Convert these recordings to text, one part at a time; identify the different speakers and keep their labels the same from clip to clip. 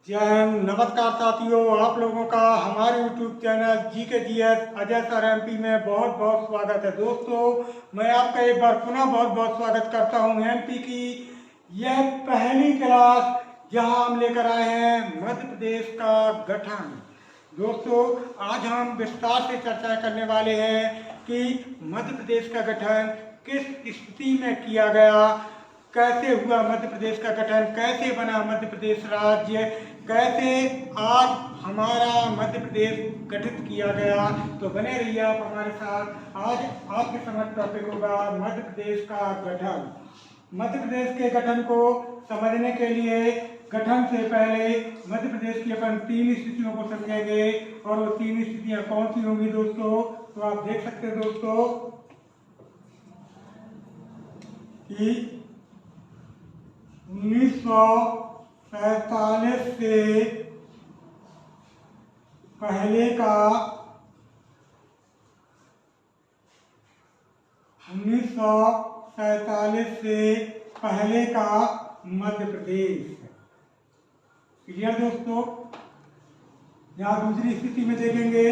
Speaker 1: जय हिंद। नमस्कार साथियों, आप लोगों का हमारे YouTube channel GKGS Ajay sir MP में बहुत बहुत स्वागत है। दोस्तों, मैं आपका एक बार पुनः बहुत बहुत स्वागत करता हूं MP की यह पहली क्लास, जहां हम लेकर आए हैं मध्य प्रदेश का गठन। दोस्तों, आज हम विस्तार से चर्चा करने वाले हैं कि मध्य प्रदेश का गठन किस स्थिति में किया गया, कैसे हुआ मध्य प्रदेश का गठन, कैसे बना मध्य प्रदेश राज्य, कैसे आज हमारा मध्य प्रदेश गठित किया गया। तो बने रहिए आप हमारे साथ। आज आपके समझ टॉपिक होगा मध्य प्रदेश का गठन। मध्य प्रदेश के गठन को समझने के लिए गठन से पहले मध्य प्रदेश की अपन 3 स्थितियों को समझेंगे, और वो 3 स्थितियां कौन सी होंगी दोस्तों? तो आप देख सकते हैं दोस्तों कि 1947 से पहले का 1947 से पहले का मध्य प्रदेश। क्लियर दोस्तों? यहाँ दूसरी स्थिति में देखेंगे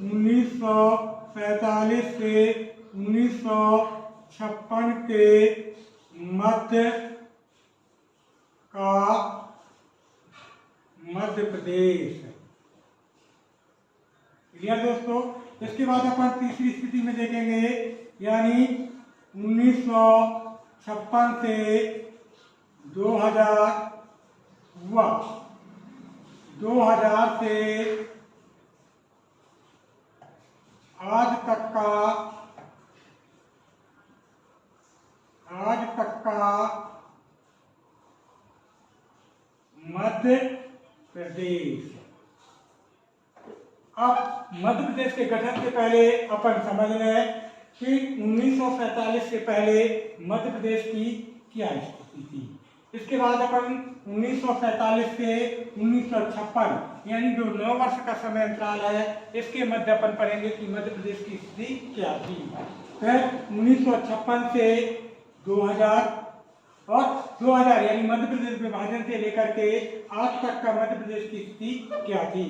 Speaker 1: 1947 से 1956 के मध्य का मध्य प्रदेश। क्लियर दोस्तों? इसके बाद अपन तीसरी स्थिति में देखेंगे, यानी 1956 से 2000 हुआ, 2000 से आज तक का मध्य प्रदेश। अब मध्य प्रदेश के गठन से पहले अपन समझ लें कि 1947 से पहले मध्य प्रदेश की क्या स्थिति थी। इसके बाद अपन 1947 से 1956 यानी जो 9 वर्ष का समय अंतराल है, इसके मध्य अपन पढ़ेंगे कि मध्य प्रदेश की स्थिति क्या थी। फिर 1956 से 2000 और 2000 यानी मध्य प्रदेश विभाजन से लेकर के आज तक का मध्य प्रदेश की स्थिति क्या थी।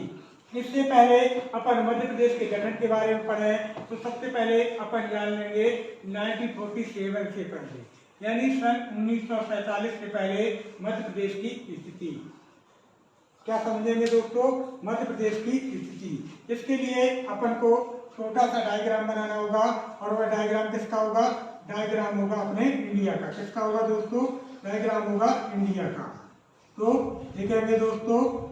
Speaker 1: इससे पहले अपन मध्य प्रदेश के गठन के बारे में पढ़े, तो सबसे पहले अपन जान लेंगे 1947 से पहले, यानी सन 1947 से पहले मध्य प्रदेश की स्थिति। क्या समझेंगे दोस्तों? मध्य प्रदेश की स्थिति। इसके लिए अपन को छोटा सा डायग्राम बनाना होगा, और वह डायग्राम किसका होगा? डायग्राम होगा अपने इंडिया का। किसका होगा दोस्तों? डायग्राम होगा इंडिया का। तो देखेंगे दोस्तों,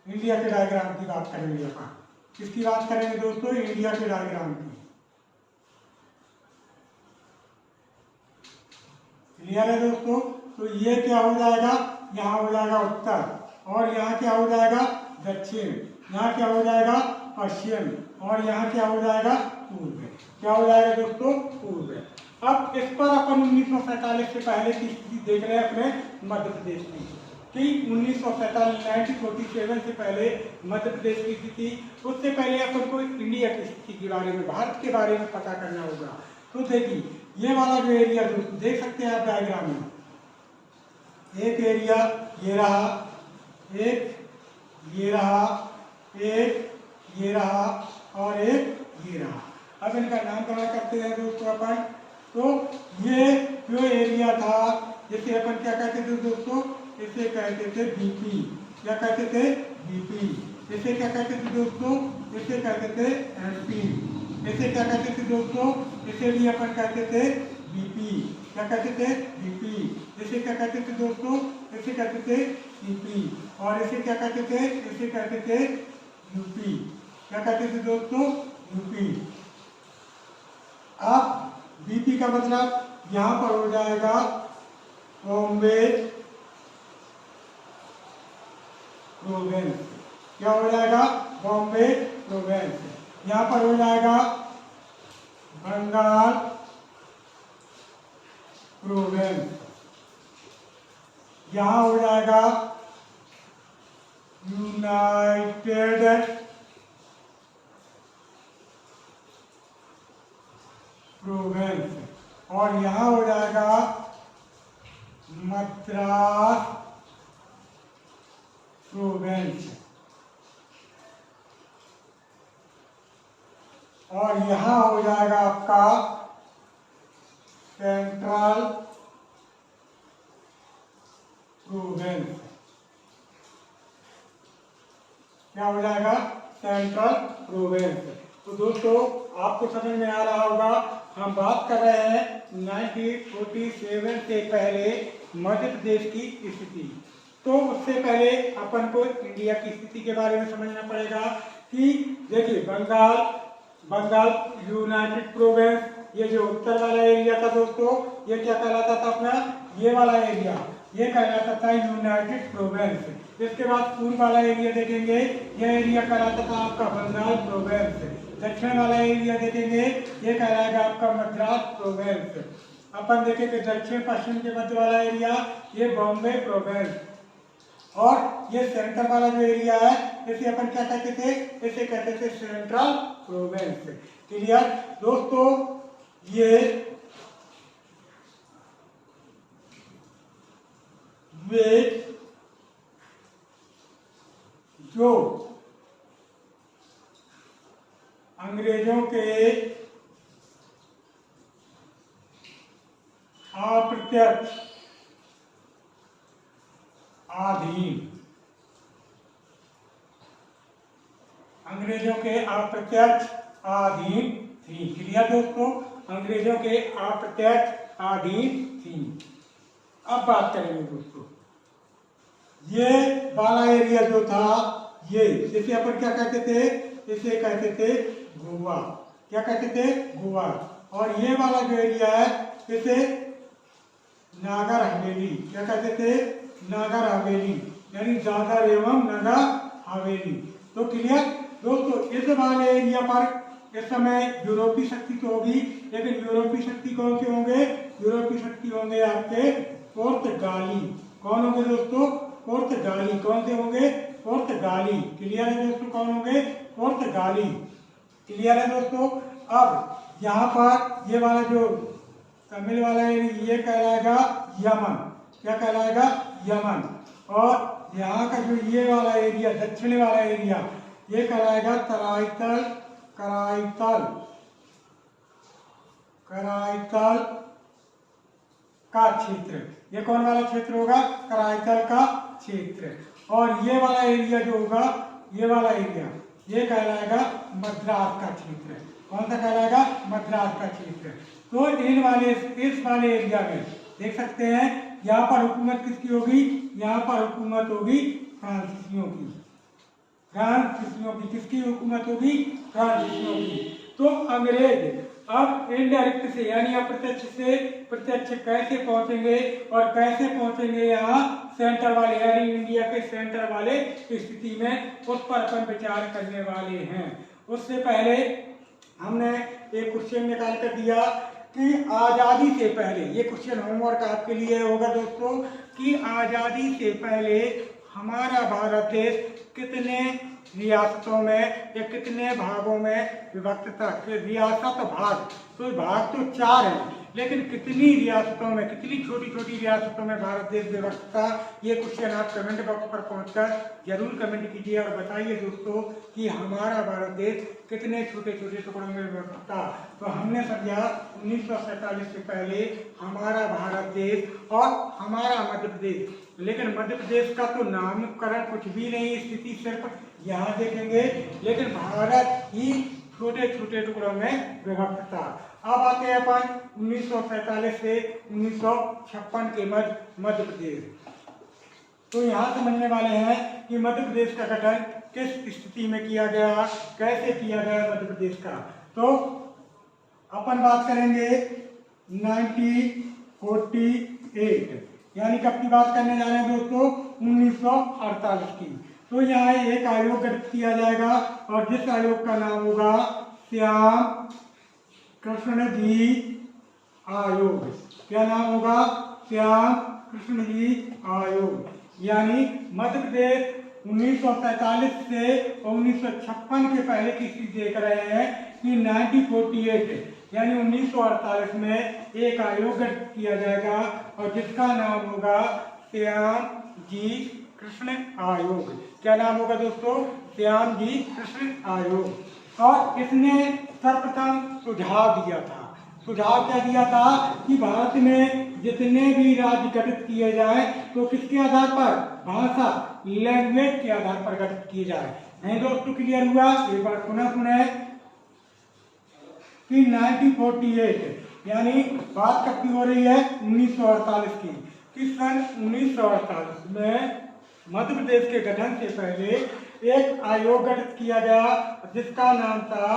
Speaker 1: इंडिया के डायग्राम की बात करेंगे अपन। किसकी बात करेंगे दोस्तों? इंडिया के डायग्राम की। क्लियर है दोस्तों? तो ये क्या हो जाएगा? यहाँ हो जाएगा उत्तर, और यहाँ क्या हो जाएगा? दक्षिण। यहाँ क्या हो जाएगा? पश्चिम, और यहाँ क्या हो जाएगा? पूर्व। क्या हो जाएगा दोस्तों? पूर्व। अब इस पर अपन 1947 से पहले की स्थिति देख रहे हैं अपने मध्य प्रदेश की, कि 1947 से पहले मध्य प्रदेश की स्थिति। उससे पहले अपन को इंडिया की स्थिति के बारे में, भारत के बारे में पता करना होगा। तो देखिए, ये वाला जो एरिया दोस्तों देख सकते हैं आप डायग्राम में, एक एरिया ये रहा, एक ये रहा, एक ये रहा, और एक ये रहा। अब इनका नामकरण करते हैं दोस्तों अपन। तो ये जो एरिया था, जिसे अपन क्या कहते थे दोस्तों? इसे कहते थे बीपी। क्या कहते थे? बीपी। इसे क्या कहते थे दोस्तों? इसे कहते थे एमपी। इसे क्या कहते थे दोस्तों? इसे भी अपन कहते थे बीपी। क्या कहते थे? बीपी। इसे क्या कहते थे दोस्तों? इसे कहते थे सीपी। और इसे क्या कहते थे? इसे कहते थे यूपी। क्या कहते थे दोस्तों? यूपी। अब बीपी का मतलब यहाँ पर हो जाएगा बॉम्बे प्रोविंस। क्या हो जाएगा? बॉम्बे प्रोविंस। यहाँ पर हो जाएगा बंगाल प्रोविंस। यहाँ हो जाएगा यूनाइटेड प्रोविंस, और यहाँ हो जाएगा मद्रास प्रोविंस, और यहाँ हो जाएगा आपका सेंट्रल प्रोविंस। क्या हो जाएगा? Central province. तो दोस्तों आपको समझ में आ रहा होगा, हम बात कर रहे हैं 1947 से पहले मध्य प्रदेश की स्थिति। तो उससे पहले अपन को इंडिया की स्थिति के बारे में समझना पड़ेगा कि देखिए बंगाल यूनाइटेड प्रोविंस, ये जो उत्तर वाला एरिया था दोस्तों, ये क्या कहलाता था अपना, ये वाला एरिया ये कहलाता था यूनाइटेड प्रोविंस। इसके बाद पूर्व वाला एरिया देखेंगे, यह एरिया कहलाता था आपका बंगाल प्रोविंस। दक्षिण वाला एरिया देखेंगे, ये कहलाएगा आपका मद्रास प्रोविंस। अपन देखेंगे दक्षिण पश्चिम के मध्य वाला एरिया, ये बॉम्बे प्रोविंस। और ये सेंटर वाला जो एरिया है, इसे अपन क्या कहते थे, इसे कहते थे सेंट्रल प्रोविंस। क्लियर दोस्तों? ये जो अंग्रेजों के अप्रत्यक्ष अधीन, अंग्रेजों के अप्रत्यक्ष अधीन थी। क्लियर दोस्तों? अंग्रेजों के अप्रत्यक्ष अधीन थी। अब बात करेंगे दोस्तों, ये वाला एरिया जो था, ये इसे अपन क्या कहते थे, इसे कहते थे गोवा। क्या कहते थे? गोवा। और ये वाला जो एरिया है, इसे नागर हवेली। क्या कहते थे? नागर हवेली, यानी दादर एवं नगर हवेली। तो क्लियर दोस्तों? इस वाले एरिया पर इस समय यूरोपीय शक्ति तो होगी, लेकिन यूरोपीय शक्ति कौन से होंगे? यूरोपीय शक्ति होंगे आपके पुर्तगाली। कौन होंगे दोस्तों? पुर्तगाली। कौन से होंगे? पुर्तगाली। क्लियर है दोस्तों? कौन होंगे? पुर्तगाली। क्लियर है दोस्तों? अब यहाँ पर ये वाला जो तमिल वाला एरिया, ये कहलाएगा यमन। क्या कहलाएगा? यमन। और यहाँ का जो ये वाला एरिया, दक्षिण वाला एरिया, ये कहलाएगा कराईतल। कराईतल का क्षेत्र। ये कौन वाला क्षेत्र होगा? कराईतल का क्षेत्र। और ये वाला एरिया जो होगा, ये वाला एरिया, ये कहलाएगा मद्रास का क्षेत्र। कौन सा कहलाएगा? मद्रास का क्षेत्र। तो इस वाले एरिया में देख सकते हैं, यहाँ पर हुकूमत किसकी होगी? यहाँ पर हुकूमत होगी फ्रांसीसियों की। फ्रांसीसियों की किसकी हुकूमत होगी? फ्रांसीसियों की। तो अंग्रेज अब इनडायरेक्ट से यानी अप्रत्यक्ष से प्रत्यक्ष कैसे पहुंचेंगे, और कैसे पहुंचेंगे यहाँ सेंटर वाले यानी इंडिया के सेंटर वाले स्थिति में, उस पर अपन विचार करने वाले हैं। उससे पहले हमने एक क्वेश्चन निकाल कर दिया कि आज़ादी से पहले, ये क्वेश्चन होमवर्क आपके लिए होगा दोस्तों, कि आज़ादी से पहले हमारा भारत देश कितने रियासतों में या कितने भागों में विभक्त था? रियासत भाग, तो भाग तो 4 हैं, लेकिन कितनी रियासतों में, कितनी छोटी छोटी रियासतों में भारत देश विभक्त था? ये क्वेश्चन आप कमेंट बॉक्स पर पहुंचकर जरूर कमेंट कीजिए और बताइए दोस्तों कि हमारा भारत देश कितने छोटे छोटे टुकड़ों में विभक्त था। तो हमने समझा 1947 से पहले हमारा भारत देश और हमारा मध्य प्रदेश, लेकिन मध्य प्रदेश का तो नामकरण कुछ भी नहीं, स्थिति सिर्फ यहाँ देखेंगे, लेकिन भारत ही छोटे छोटे टुकड़ों में विभक्त था। अब आते हैं अपन 1947 से 1956 के मध्य प्रदेश। तो यहाँ समझने वाले हैं कि मध्य प्रदेश का गठन किस स्थिति में किया गया, कैसे किया गया मध्य प्रदेश का। तो अपन बात करेंगे 1948, यानी कब की बात करने जा रहे हैं दोस्तों? 1948 की। तो यहाँ एक आयोग गठित किया जाएगा, और जिस आयोग का नाम होगा श्याम कृष्ण जी आयोग। क्या नाम होगा? श्याम कृष्ण जी आयोग। यानी मध्य प्रदेश 1947 से 1956 के पहले की स्थिति देख रहे हैं कि 1948 यानी 1948 में एक आयोग गठित किया जाएगा और जिसका नाम होगा श्याम जी कृष्ण आयोग। क्या नाम होगा दोस्तों? श्याम जी कृष्ण आयोग। और इसने सर्वप्रथम सुझाव दिया था। सुझाव क्या दिया था कि भारत में जितने भी राज्य गठित किए जाए तो किसके आधार पर? भाषा, लैंग्वेज के आधार पर गठित किए जाए। नहीं दोस्तों, क्लियर हुआ? एक बार पुनः सुने कि 1948 यानी बात कब की हो रही है? 1948 की। कि सन 1948 में मध्य प्रदेश के गठन से पहले एक आयोग गठित किया गया जिसका नाम था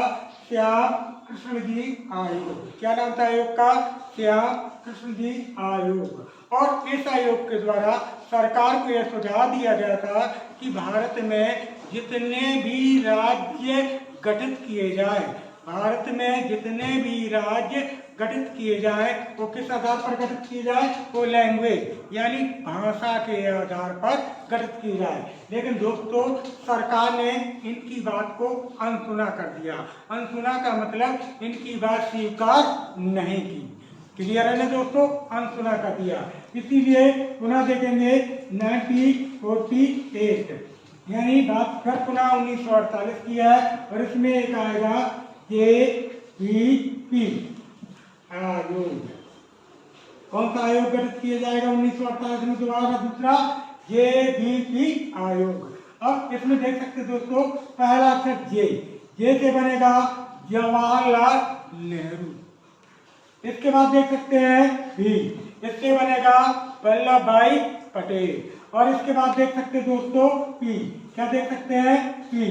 Speaker 1: श्याम कृष्ण जी आयोग। क्या नाम था आयोग का? श्याम कृष्ण जी आयोग। और इस आयोग के द्वारा सरकार को यह सुझाव दिया गया था कि भारत में जितने भी राज्य गठित किए जाए, भारत में जितने भी राज्य गठित किए जाए वो किस आधार पर गठित किए जाए? वो लैंग्वेज यानी भाषा के आधार पर गठित किए जाए। लेकिन दोस्तों, सरकार ने इनकी बात को अनसुना कर दिया। अनसुना का मतलब इनकी बात स्वीकार नहीं की। क्लियर है ना दोस्तों? अनसुना कर दिया। इसीलिए पुनः देखेंगे 1948 यानी बात फिर पुनः 1948 की है और इसमें एक आएगा JVP आयोग। कौन सा आयोग गठित किया जाएगा 1948 में? दोबारा दूसरा JVP आयोग। अब इसमें देख सकते हैं दोस्तों, पहला अक्षर जे से बनेगा जवाहरलाल नेहरू। इसके बाद देख सकते हैं भी, इससे बनेगा वल्लभ भाई पटेल। और इसके बाद देख सकते हैं दोस्तों पी। क्या देख सकते हैं? पी।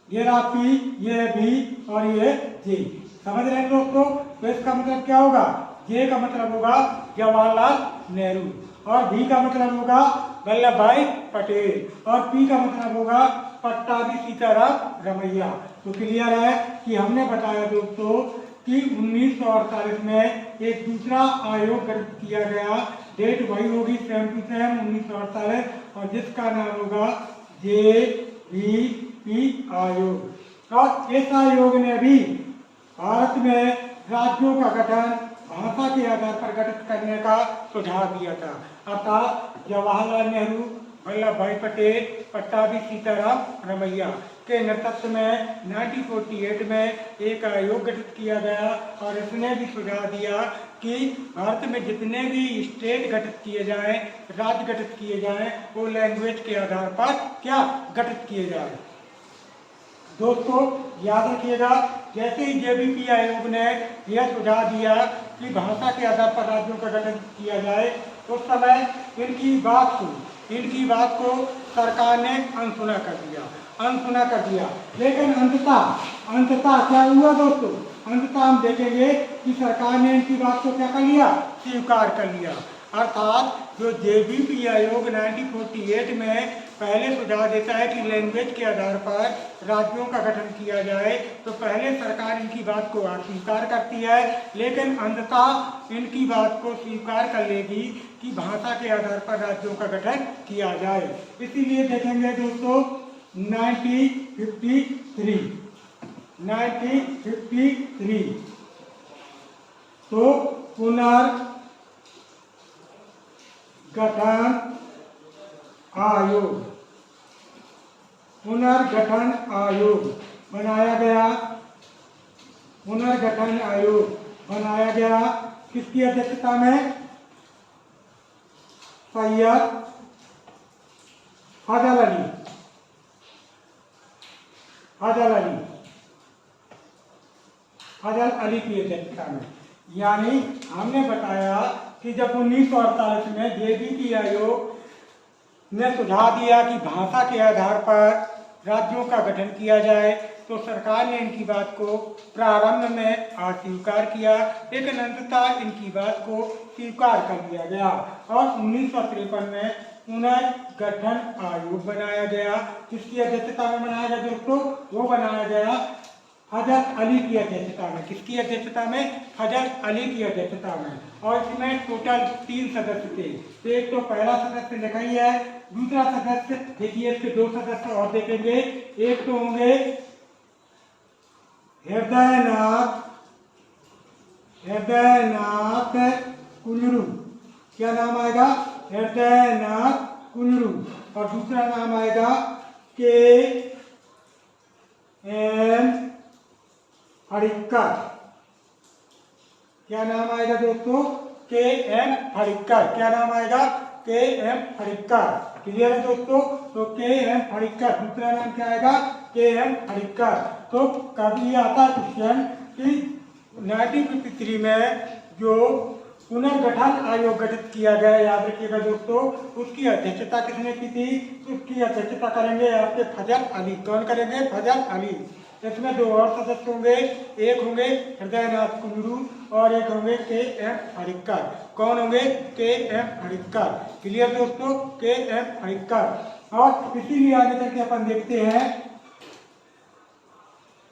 Speaker 1: ये रहा पी, ये भी और ये जे। समझ रहे हैं दोस्तों? तो इसका मतलब क्या होगा? जे का मतलब होगा जवाहरलाल नेहरू और भी का मतलब होगा वल्लभ भाई पटेल और पी का मतलब होगा पट्टाभी सीताराम रमैया। तो क्लियर है कि हमने बताया दोस्तों कि 1948 में एक दूसरा आयोग गठित किया गया। डेट वही होगी सेम टू सेम 1948 और जिसका नाम होगा JVP आयोग। और इस आयोग ने भी भारत में राज्यों का गठन भाषा के आधार पर गठित करने का सुझाव दिया था। अर्थात जवाहरलाल नेहरू, वल्लभ भाई पटेल, पट्टाभी सीताराम रमैया के नेतृत्व में 1948 में एक आयोग गठित किया गया और इसने भी सुझाव दिया कि भारत में जितने भी स्टेट गठित किए जाएं, राज्य गठित किए जाएं, वो लैंग्वेज के आधार पर क्या गठित किए जाएं। दोस्तों याद रखिएगा, जैसे ही JVP आयोग ने यह सुझाव दिया कि भाषा के आधार पर राज्यों का गठन किया जाए, उस समय इनकी बात को सरकार ने अनसुना कर दिया। लेकिन अंततः क्या हुआ दोस्तों? अंततः हम देखेंगे कि सरकार ने इनकी बात को क्या कर लिया? स्वीकार कर लिया। अर्थात जो JVP आयोग 1948 में पहले सुझाव देता है कि लैंग्वेज के आधार पर राज्यों का गठन किया जाए, तो पहले सरकार इनकी बात को अस्वीकार करती है, लेकिन अंततः इनकी बात को स्वीकार कर लेगी कि भाषा के आधार पर राज्यों का गठन किया जाए। इसीलिए देखेंगे दोस्तों 1953 तो पुनर्गठन आयोग बनाया गया। किसकी अध्यक्षता में? सैयद फजल अली की अध्यक्षता में। यानी हमने बताया कि जब 1948 में JVP आयोग ने सुझाव दिया कि भाषा के आधार पर राज्यों का गठन किया जाए, तो सरकार ने इनकी बात को प्रारंभ में अस्वीकार किया, लेकिन अंततः इनकी बात को स्वीकार कर लिया गया और 1953 में पुनर्गठन आयोग बनाया गया। किसकी अध्यक्षता में बनाया गया दोस्तों? वो बनाया गया हजरत अली की अध्यक्षता में। किसकी अध्यक्षता में? हजरत अली की अध्यक्षता में। और इसमें टोटल 3 सदस्य थे। तो एक तो पहला सदस्य लिखा ही है, दूसरा सदस्य देखिए, इसके 2 सदस्य और देखेंगे। एक तो होंगे हृदयनाथ कुंजरू, क्या नाम आएगा? हृदयनाथ कुंजरू। और दूसरा नाम आएगा के एम हरिक्कर। क्या नाम आएगा दोस्तों? के एम हरिक्कर। क्या नाम आएगा? के एम हरिक्कर। क्लियर है दोस्तों? तो के एम हरिक्कर, दूसरा नाम क्या आएगा? के एम हरिक्कर। तो कभी आता है क्वेश्चन कि 1953 में जो पुनर्गठन आयोग गठित किया गया, याद रखिएगा दोस्तों, उसकी अध्यक्षता किसने की थी? उसकी अध्यक्षता करेंगे आपके फजल अली। कौन करेंगे? फजल अली। इसमें 2 और सदस्य होंगे, एक होंगे हृदयनाथ कुंजरू और एक होंगे के एम हरिक्कर। कौन होंगे? के एम हरिक्कर। क्लियर दोस्तों? के एम हरिक्कर। और इसीलिए आगे चल के अपन देखते हैं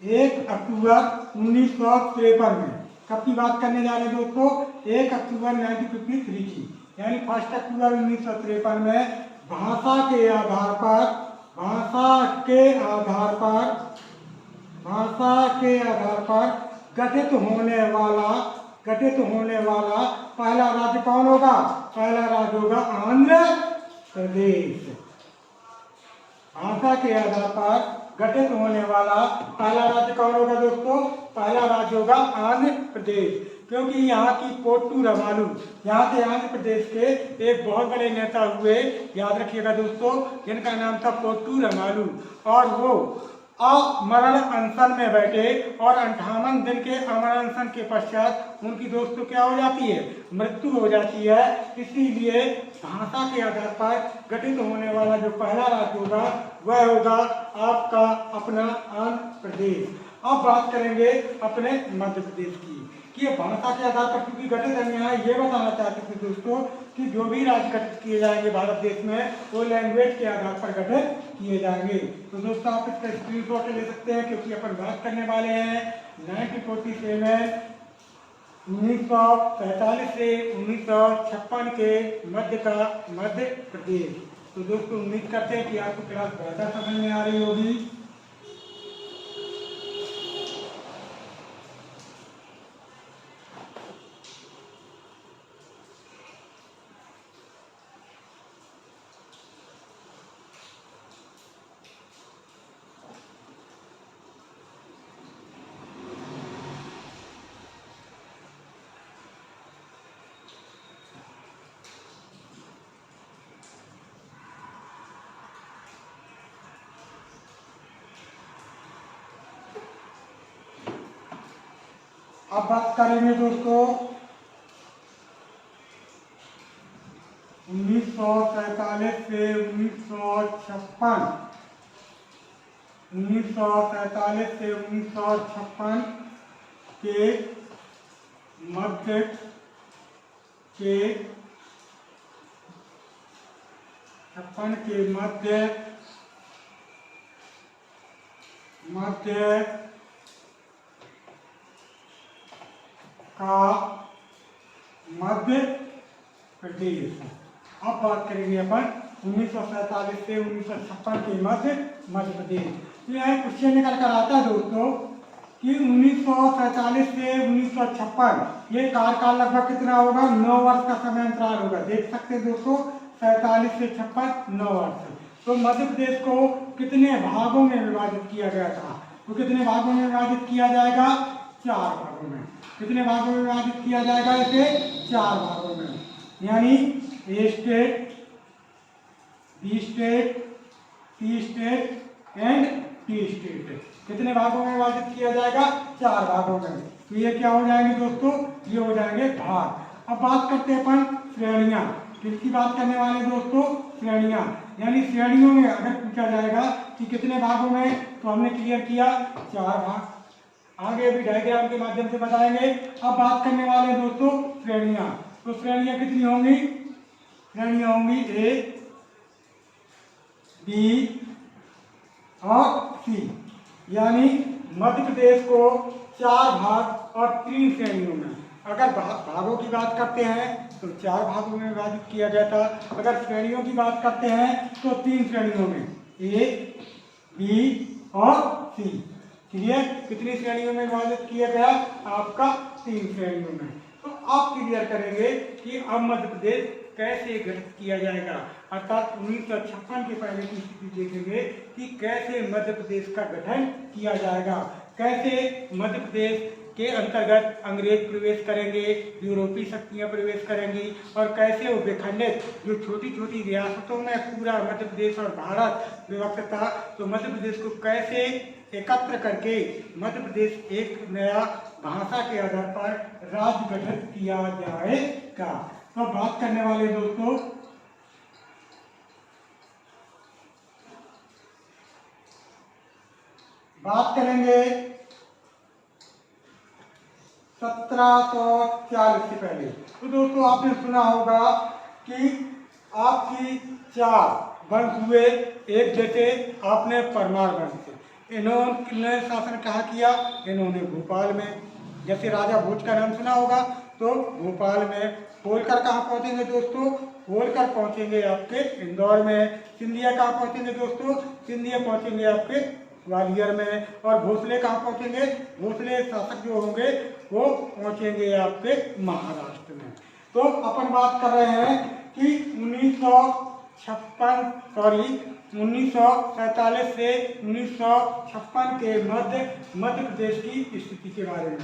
Speaker 1: 1 अक्टूबर 1953 में कब की बात करने जा रहे हैं दोस्तों? 1 अक्टूबर 1953 की, यानी 1 अक्टूबर 1953 में भाषा के आधार पर गठित होने वाला पहला राज्य कौन होगा? पहला राज्य होगा आंध्र प्रदेश। भाषा के आधार पर गठित होने वाला पहला राज्य कौन होगा दोस्तों? पहला राज्य होगा आंध्र प्रदेश। क्योंकि यहाँ की पोट्टू रमालू, यहाँ के आंध्र प्रदेश के एक बहुत बड़े नेता हुए, याद रखिएगा दोस्तों, जिनका नाम था पोट्टू रमालू। और वो अमरण अनशन में बैठे और 58 दिन के अमरण अनशन के पश्चात उनकी दोस्तों क्या हो जाती है? मृत्यु हो जाती है। इसीलिए भाषा के आधार पर गठित होने वाला जो पहला राज्य होगा वह होगा आपका अपना आंध्र प्रदेश। अब बात करेंगे अपने मध्य प्रदेश की कि ये भाषा के आधार पर क्योंकि गठित है। यहाँ ये बताना चाहते थे दोस्तों कि जो भी राज्य गठित किए जाएंगे भारत देश में वो लैंग्वेज के आधार पर गठित किए जाएंगे। तो दोस्तों आप इसका स्क्रीनशॉट ले सकते हैं, क्योंकि अपन बात करने वाले हैं 1947 1947 से 1956 के मध्य का मध्य प्रदेश। तो दोस्तों उम्मीद करते हैं कि आपको क्लास बेहतर समझ में आ रही होगी। अब बात करेंगे दोस्तों 1947 से 1956, 1947 से 1956 के मध्य के 56 के मध्य का मध्य प्रदेश। अब बात करेंगे अपन 1947 से 1956 के मध्य प्रदेश। तो यहाँ क्वेश्चन निकल कर आता है दोस्तों कि 1947 से 1956 ये कार्यकाल लगभग कितना होगा? 9 वर्ष का समय अंतराल होगा। देख सकते हैं दोस्तों 47 से 56 9 वर्ष। तो मध्य प्रदेश को कितने भागों में विभाजित किया गया था? तो कितने भागों में विभाजित किया जाएगा? 4 भागों में। कितने भागों में विभाजित किया जाएगा? इसे 4 भागों में, यानी A state, B state, C state and D state. कितने भागों में विभाजित किया जाएगा? 4 भागों में। तो ये क्या हो जाएंगे दोस्तों? ये हो जाएंगे भाग। अब बात करते हैं अपन श्रेणियां। किसकी बात करने वाले दोस्तों? श्रेणियां। यानी श्रेणियों में अगर पूछा जाएगा कि कितने भागों में, तो हमने क्लियर किया 4 भाग। आगे भी डायग्राम के माध्यम से बताएंगे। अब बात करने वाले दोस्तों श्रेणियां। तो श्रेणियां कितनी होंगी? श्रेणियां होंगी ए, बी और सी, यानी मध्य प्रदेश को 4 भाग और 3 श्रेणियों में, अगर भागों की बात करते हैं तो 4 भागों में विभाजित किया गया था, अगर श्रेणियों की बात करते हैं तो 3 श्रेणियों में, ए, बी और सी। क्लियर? कितनी श्रेणियों में विभाजित किया गया? आपका 3 श्रेणियों में। तो आप क्लियर करेंगे कि अब मध्य प्रदेश कैसे गठित किया जाएगा, अर्थात 1956 के पहले की स्थिति देखेंगे कि कैसे मध्य प्रदेश का गठन किया जाएगा, कैसे मध्य प्रदेश के अंतर्गत अंग्रेज प्रवेश करेंगे, यूरोपीय शक्तियां प्रवेश करेंगी, और कैसे वो विखंडित जो छोटी छोटी रियासतों में पूरा मध्य प्रदेश और भारत विभक्त था, तो मध्य प्रदेश को कैसे एकत्र करके मध्य प्रदेश एक नया भाषा के आधार पर राज्य गठित किया जाएगा। तो बात करने वाले दोस्तों बात करेंगे 1740 से पहले। तो दोस्तों आपने सुना होगा कि आपकी 4 वंश हुए एक जैसे, आपने परमार वंश से। इन्होंने शासन कहाँ किया? इन्होंने भोपाल में, जैसे राजा भोज का नाम सुना होगा, तो भोपाल में। होलकर कहाँ पहुँचेंगे दोस्तों? होलकर पहुँचेंगे आपके इंदौर में। सिंधिया कहाँ पहुँचेंगे दोस्तों? सिंधिया पहुँचेंगे आपके ग्वालियर में। और भोसले कहाँ पहुँचेंगे? भोसले शासक जो होंगे वो पहुँचेंगे आपके महाराष्ट्र में। तो अपन बात कर रहे हैं कि 1947 से 1956 के मध्य प्रदेश की स्थिति के बारे में।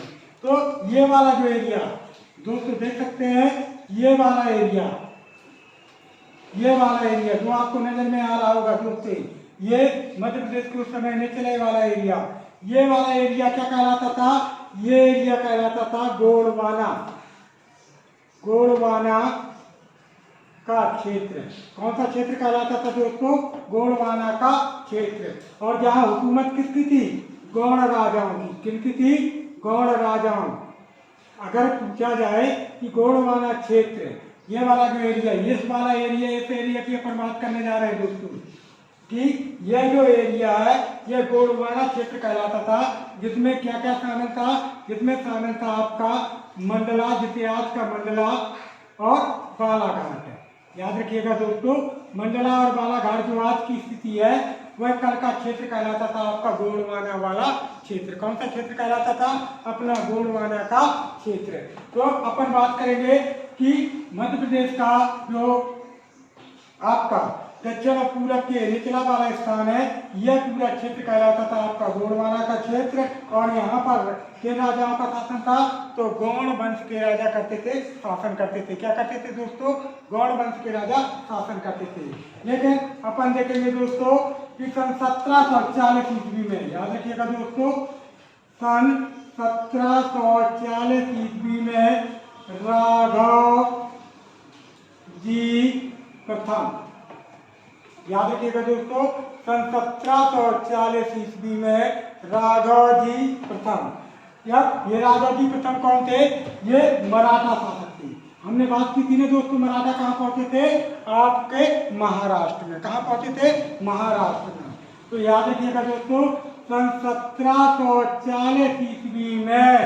Speaker 1: तो ये वाला जो एरिया दोस्तों देख सकते हैं, ये वाला एरिया जो आपको नजर में आ रहा होगा दोस्तों, ये मध्य प्रदेश के उस समय निचले वाला एरिया, ये वाला एरिया क्या कहलाता था? ये एरिया कहलाता था गोंडवाना का क्षेत्र। कौन सा क्षेत्र कहलाता था दोस्तों? गोंडवाना का क्षेत्र। और जहां हुकूमत किसकी थी? गौड़ राजाओं की। किनकी थी? गौड़ राजाओं। अगर पूछा जाए कि गोंडवाना क्षेत्र, ये वाला जो एरिया, इस एरिया की अपन बात करने जा रहे हैं दोस्तों, कि यह जो एरिया है यह गोंडवाना क्षेत्र कहलाता था, जिसमें क्या क्या शामिल था? जिसमें शामिल था आपका मंडला, जिसे आज का मंडला और बालाघाट है। याद रखिएगा दोस्तों, मंडला और बालाघाट जो आज की स्थिति है वह कल का क्षेत्र कहलाता था आपका गोंडवाना वाला क्षेत्र। कौन सा क्षेत्र कहलाता था? अपना गोंडवाना का क्षेत्र। तो अपन बात करेंगे कि मध्य प्रदेश का जो आपका दक्षिण और पूरब के निचला वाला स्थान है, यह पूरा क्षेत्र कहलाता था आपका गोंडवाना का क्षेत्र। और यहाँ पर किन राजाओं का शासन था? तो गौड़ वंश के राजा शासन करते थे। क्या करते थे दोस्तों? गौड़ वंश के राजा शासन करते थे। लेकिन अपन देखेंगे दोस्तों कि सन 1740 ईस्वी में, याद रखिएगा दोस्तों, सन 1740 ईस्वी में राघव जी प्रथम, याद रखिएगा दोस्तों, सन 1740 ईस्वी में राघव जी प्रथम। ये राघव जी प्रथम कौन थे? ये मराठा शासक थे। हमने बात की थी ना दोस्तों, मराठा कहाँ पहुंचे थे? आपके महाराष्ट्र में। कहाँ पहुंचे थे? महाराष्ट्र में। तो याद रखिएगा दोस्तों, सन 1740 ईस्वी में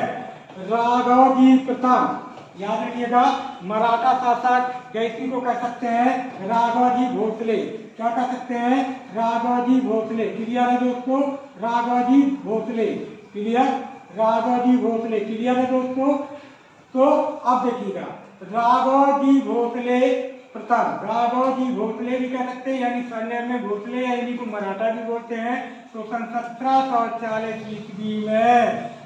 Speaker 1: राघव जी प्रथम, याद रखिएगा, मराठा शासक, या इसी को कह सकते हैं राघव जी भोसले। क्या कह सकते हैं? राघव जी भोसले। क्लियर है दोस्तों? राघव जी भोसले। क्लियर? राघव जी भोसले। क्लियर है दोस्तों? तो अब देखिएगा, राघव जी भोसले प्रथम, राघव जी भोसले भी कह सकते हैं, यानी सरनेम में भोसले, या इन्हीं को मराठा भी बोलते हैं। तो सन 1740 ईस्वी में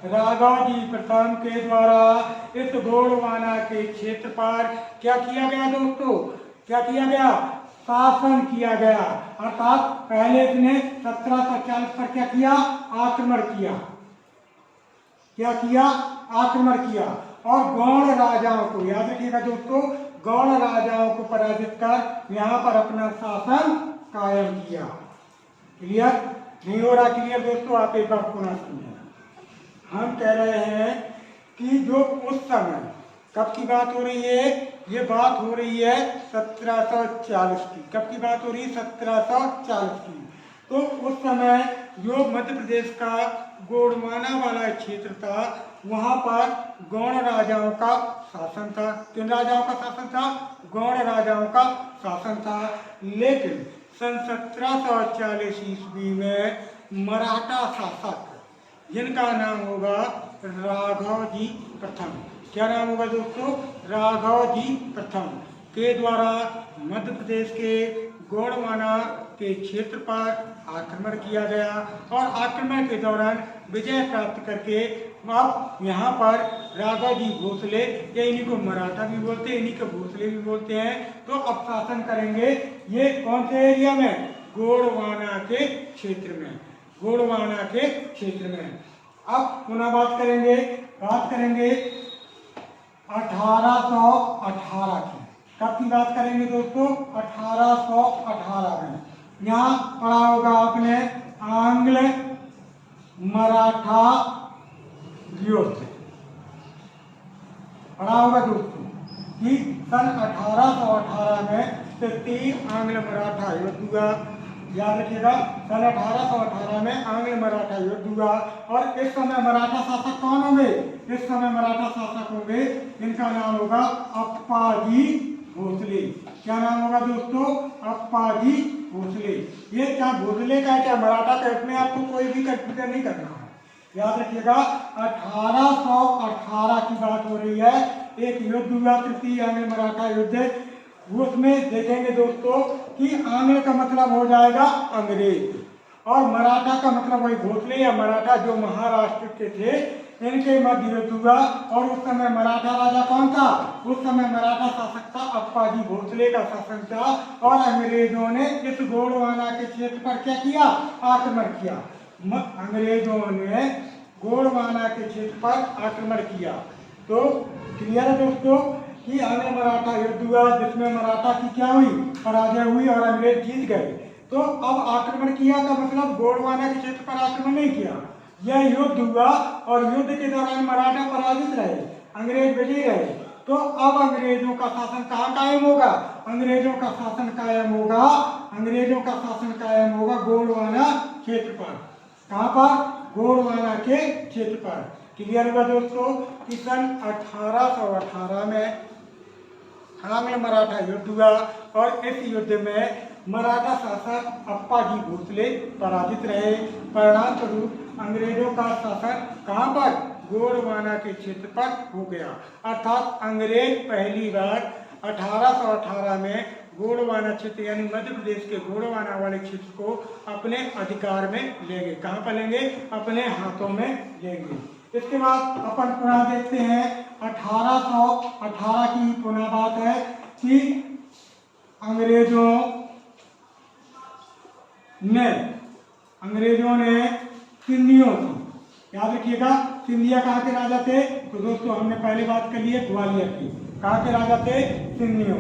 Speaker 1: राघव जी प्रथम के द्वारा इस गोंडवाना के क्षेत्र पर क्या किया गया दोस्तों? क्या किया गया? शासन किया गया। अर्थात पहले इसने 1740 पर क्या किया? आक्रमण किया। क्या किया? आक्रमण किया। और गौड़ राजाओं को, याद रखिएगा दोस्तों, गौड़ राजाओं को पराजित कर यहाँ पर अपना शासन कायम किया। क्लियर? नहीं हो रहा क्लियर दोस्तों? आप एक बार पुनः समझें। हम कह रहे हैं कि जो उस समय, कब की बात हो रही है? ये बात हो रही है 1740 की। कब की बात हो रही है? 1740 की। तो उस समय जो मध्य प्रदेश का गोंडवाना वाला क्षेत्र था वहाँ पर गौड़ राजाओं का शासन था। किन राजाओं का शासन था? गौड़ राजाओं का शासन था। लेकिन सन 1740 ईस्वी में मराठा शासक जिनका नाम होगा राघव जी प्रथम, क्या नाम होगा दोस्तों? राघव जी प्रथम के द्वारा मध्य प्रदेश के गोंडवाना के क्षेत्र पर आक्रमण किया गया और आक्रमण के दौरान विजय प्राप्त करके अब यहाँ पर राघव जी भोसले, या इन्हीं को मराठा भी बोलते हैं, इन्हीं को भोसले भी बोलते हैं, तो अब शासन करेंगे ये कौन से एरिया में? गोंडवाना के क्षेत्र में, गोंडवाना के क्षेत्र में। अब पुनः बात करेंगे 1818 की। कब की बात करेंगे दोस्तों? 1818 में। यहाँ पढ़ा होगा आपने आंग्ल मराठा युद्ध, पढ़ा होगा दोस्तों कि सन 1818 में तीन आंग्ल मराठा युद्ध हुआ। याद रखिएगा, सन 1818 में आंग्ल मराठा युद्ध हुआ और इस समय मराठा शासक कौन होंगे? इस समय मराठा शासक होंगे इनका नाम होगा अप्पाजी भोसले। क्या नाम होगा दोस्तों? अप्पाजी भोसले। ये क्या भोसले का क्या मराठा का, इसमें आपको कोई भी कंफ्यूजन नहीं करना है। याद रखिएगा 1818 की बात हो रही है। एक युद्ध हुआ, तृतीय आंग्ल मराठा युद्ध। उसमें देखेंगे दोस्तों कि आंग्ल का मतलब हो जाएगा अंग्रेज और मराठा का मतलब वही भोसले या मराठा जो महाराष्ट्र के थे, इनके मध्य युद्ध हुआ। और उस समय मराठा राजा कौन था? उस समय मराठा शासक था अप्पाजी भोसले का शासन था और अंग्रेजों ने इस गोंडवाना के क्षेत्र पर क्या किया? आक्रमण किया। अंग्रेजों ने गोंडवाना के क्षेत्र पर आक्रमण किया। तो क्लियर है दोस्तों कि आंग्ल मराठा युद्ध हुआ जिसमें मराठा की क्या हुई? पराजय हुई और अंग्रेज जीत गए। तो अब आक्रमण किया का मतलब गोंडवाना के क्षेत्र पर आक्रमण नहीं किया, यह युद्ध हुआ और युद्ध के दौरान मराठा पराजित रहे, अंग्रेज विजयी रहे। तो अब अंग्रेजों का शासन कहाँ कायम होगा? अंग्रेजों का शासन कायम होगा, अंग्रेजों का शासन कायम होगा गोंडवाना क्षेत्र पर। कहाँ पर? गोंडवाना के क्षेत्र पर। क्लियर होगा दोस्तों कि सन 1818 में आंग्ल मराठा युद्ध हुआ और इस युद्ध में मराठा शासक अप्पाजी भोसले पराजित रहे। परिणाम स्वरूप अंग्रेजों का शासन कहाँ पर? गोंडवाना के क्षेत्र पर हो गया। अर्थात अंग्रेज पहली बार 1818 में गोंडवाना क्षेत्र यानी मध्य प्रदेश के गोंडवाना वाले क्षेत्र को अपने अधिकार में लेंगे। कहाँ पर लेंगे? अपने हाथों में लेंगे। इसके बाद अपन पुनः देखते हैं 1818 की पुनः बात है कि अंग्रेजों ने सिंधियों की, याद रखिएगा सिंधिया कहाँ के राजा थे? तो दोस्तों हमने पहले बात कर ली है ग्वालियर की। कहाँ के राजा थे? सिंधियों।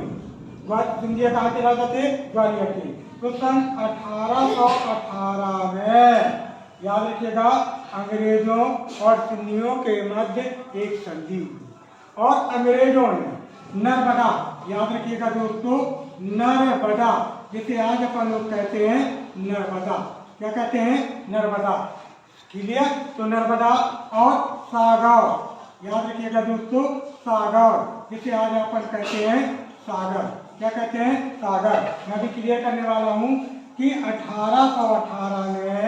Speaker 1: सिंधिया कहाँ के राजा थे? ग्वालियर के। तो सन 1818 में याद रखिएगा अंग्रेजों और सिंधियों के मध्य एक संधि हुई और अंग्रेजों ने नर्मदा, याद रखिएगा दोस्तों नर्मदा, जिसे आज अपन लोग कहते हैं नर्मदा, क्या कहते हैं? नर्मदा। क्लियर? तो नर्मदा और सागर, याद रखिएगा दोस्तों सागर, जिसे आज अपन कहते हैं सागर। क्या कहते हैं? सागर। मैं भी क्लियर करने वाला हूँ कि 1818 में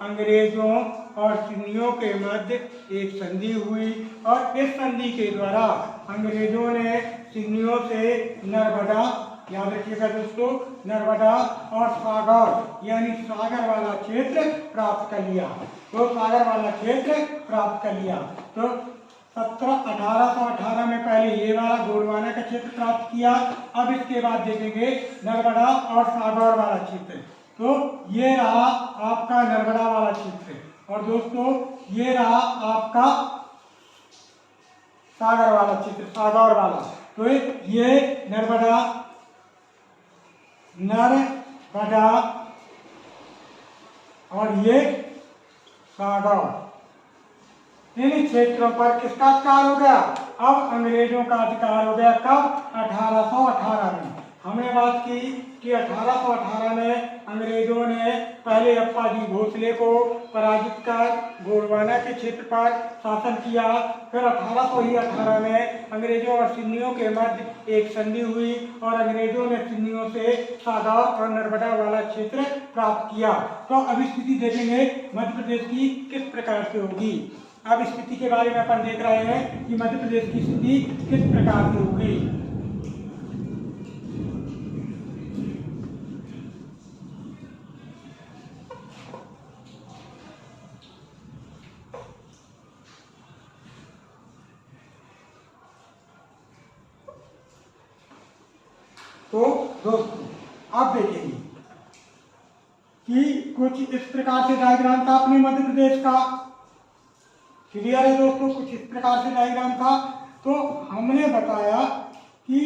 Speaker 1: अंग्रेजों और सिंधियों के मध्य एक संधि हुई और इस संधि के द्वारा अंग्रेजों ने सिंधियों से नर्मदा, याद रखिएगा दोस्तों नर्मदा और सागर यानी सागर वाला क्षेत्र प्राप्त कर लिया। तो सागर वाला क्षेत्र प्राप्त कर लिया। तो 1818 में पहले ये वाला गोंडवाना का क्षेत्र प्राप्त किया। अब इसके बाद देखेंगे नर्मदा और सागर वाला क्षेत्र। तो ये रहा आपका नर्मदा वाला क्षेत्र और दोस्तों ये रहा आपका सागर वाला क्षेत्र, सागर वाला। तो ये नर्मदा और ये सागर, इन क्षेत्रों पर किसका अधिकार हो गया? अब अंग्रेजों का अधिकार हो गया। कब? 1818 में। हमने बात की कि 1818 में अंग्रेजों ने पहले अप्पाजी भोसले को पराजित कर गोंडवाना के क्षेत्र पर शासन किया। फिर 1818 में अंग्रेजों और सिन्नियों के मध्य एक संधि हुई और अंग्रेजों ने सिन्नियों से सागर और नर्मदा वाला क्षेत्र प्राप्त किया। तो अब स्थिति देखेंगे मध्य प्रदेश की किस प्रकार से होगी। अब स्थिति के बारे में अपन देख रहे हैं कि मध्य प्रदेश की स्थिति किस प्रकार से होगी। तो दोस्तों आप देखेंगे कि कुछ इस प्रकार से डायग्राम था अपने मध्य प्रदेश का। क्लियर है दोस्तों, कुछ इस प्रकार से डायग्राम था। तो हमने बताया कि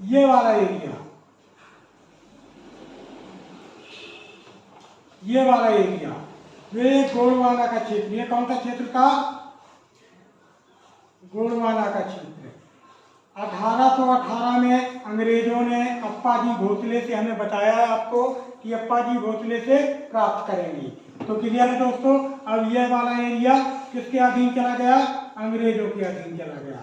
Speaker 1: ये वाला एरिया, ये गोंडवाना का क्षेत्र, ये कौन सा क्षेत्र था? गोंडवाना का क्षेत्र। 1818 में अंग्रेजों ने अप्पाजी भोसले से, हमें बताया है आपको कि अप्पाजी भोसले से प्राप्त करेंगे। तो क्लियर है दोस्तों। अब यह वाला एरिया किसके अधीन चला गया? अंग्रेजों के अधीन चला गया।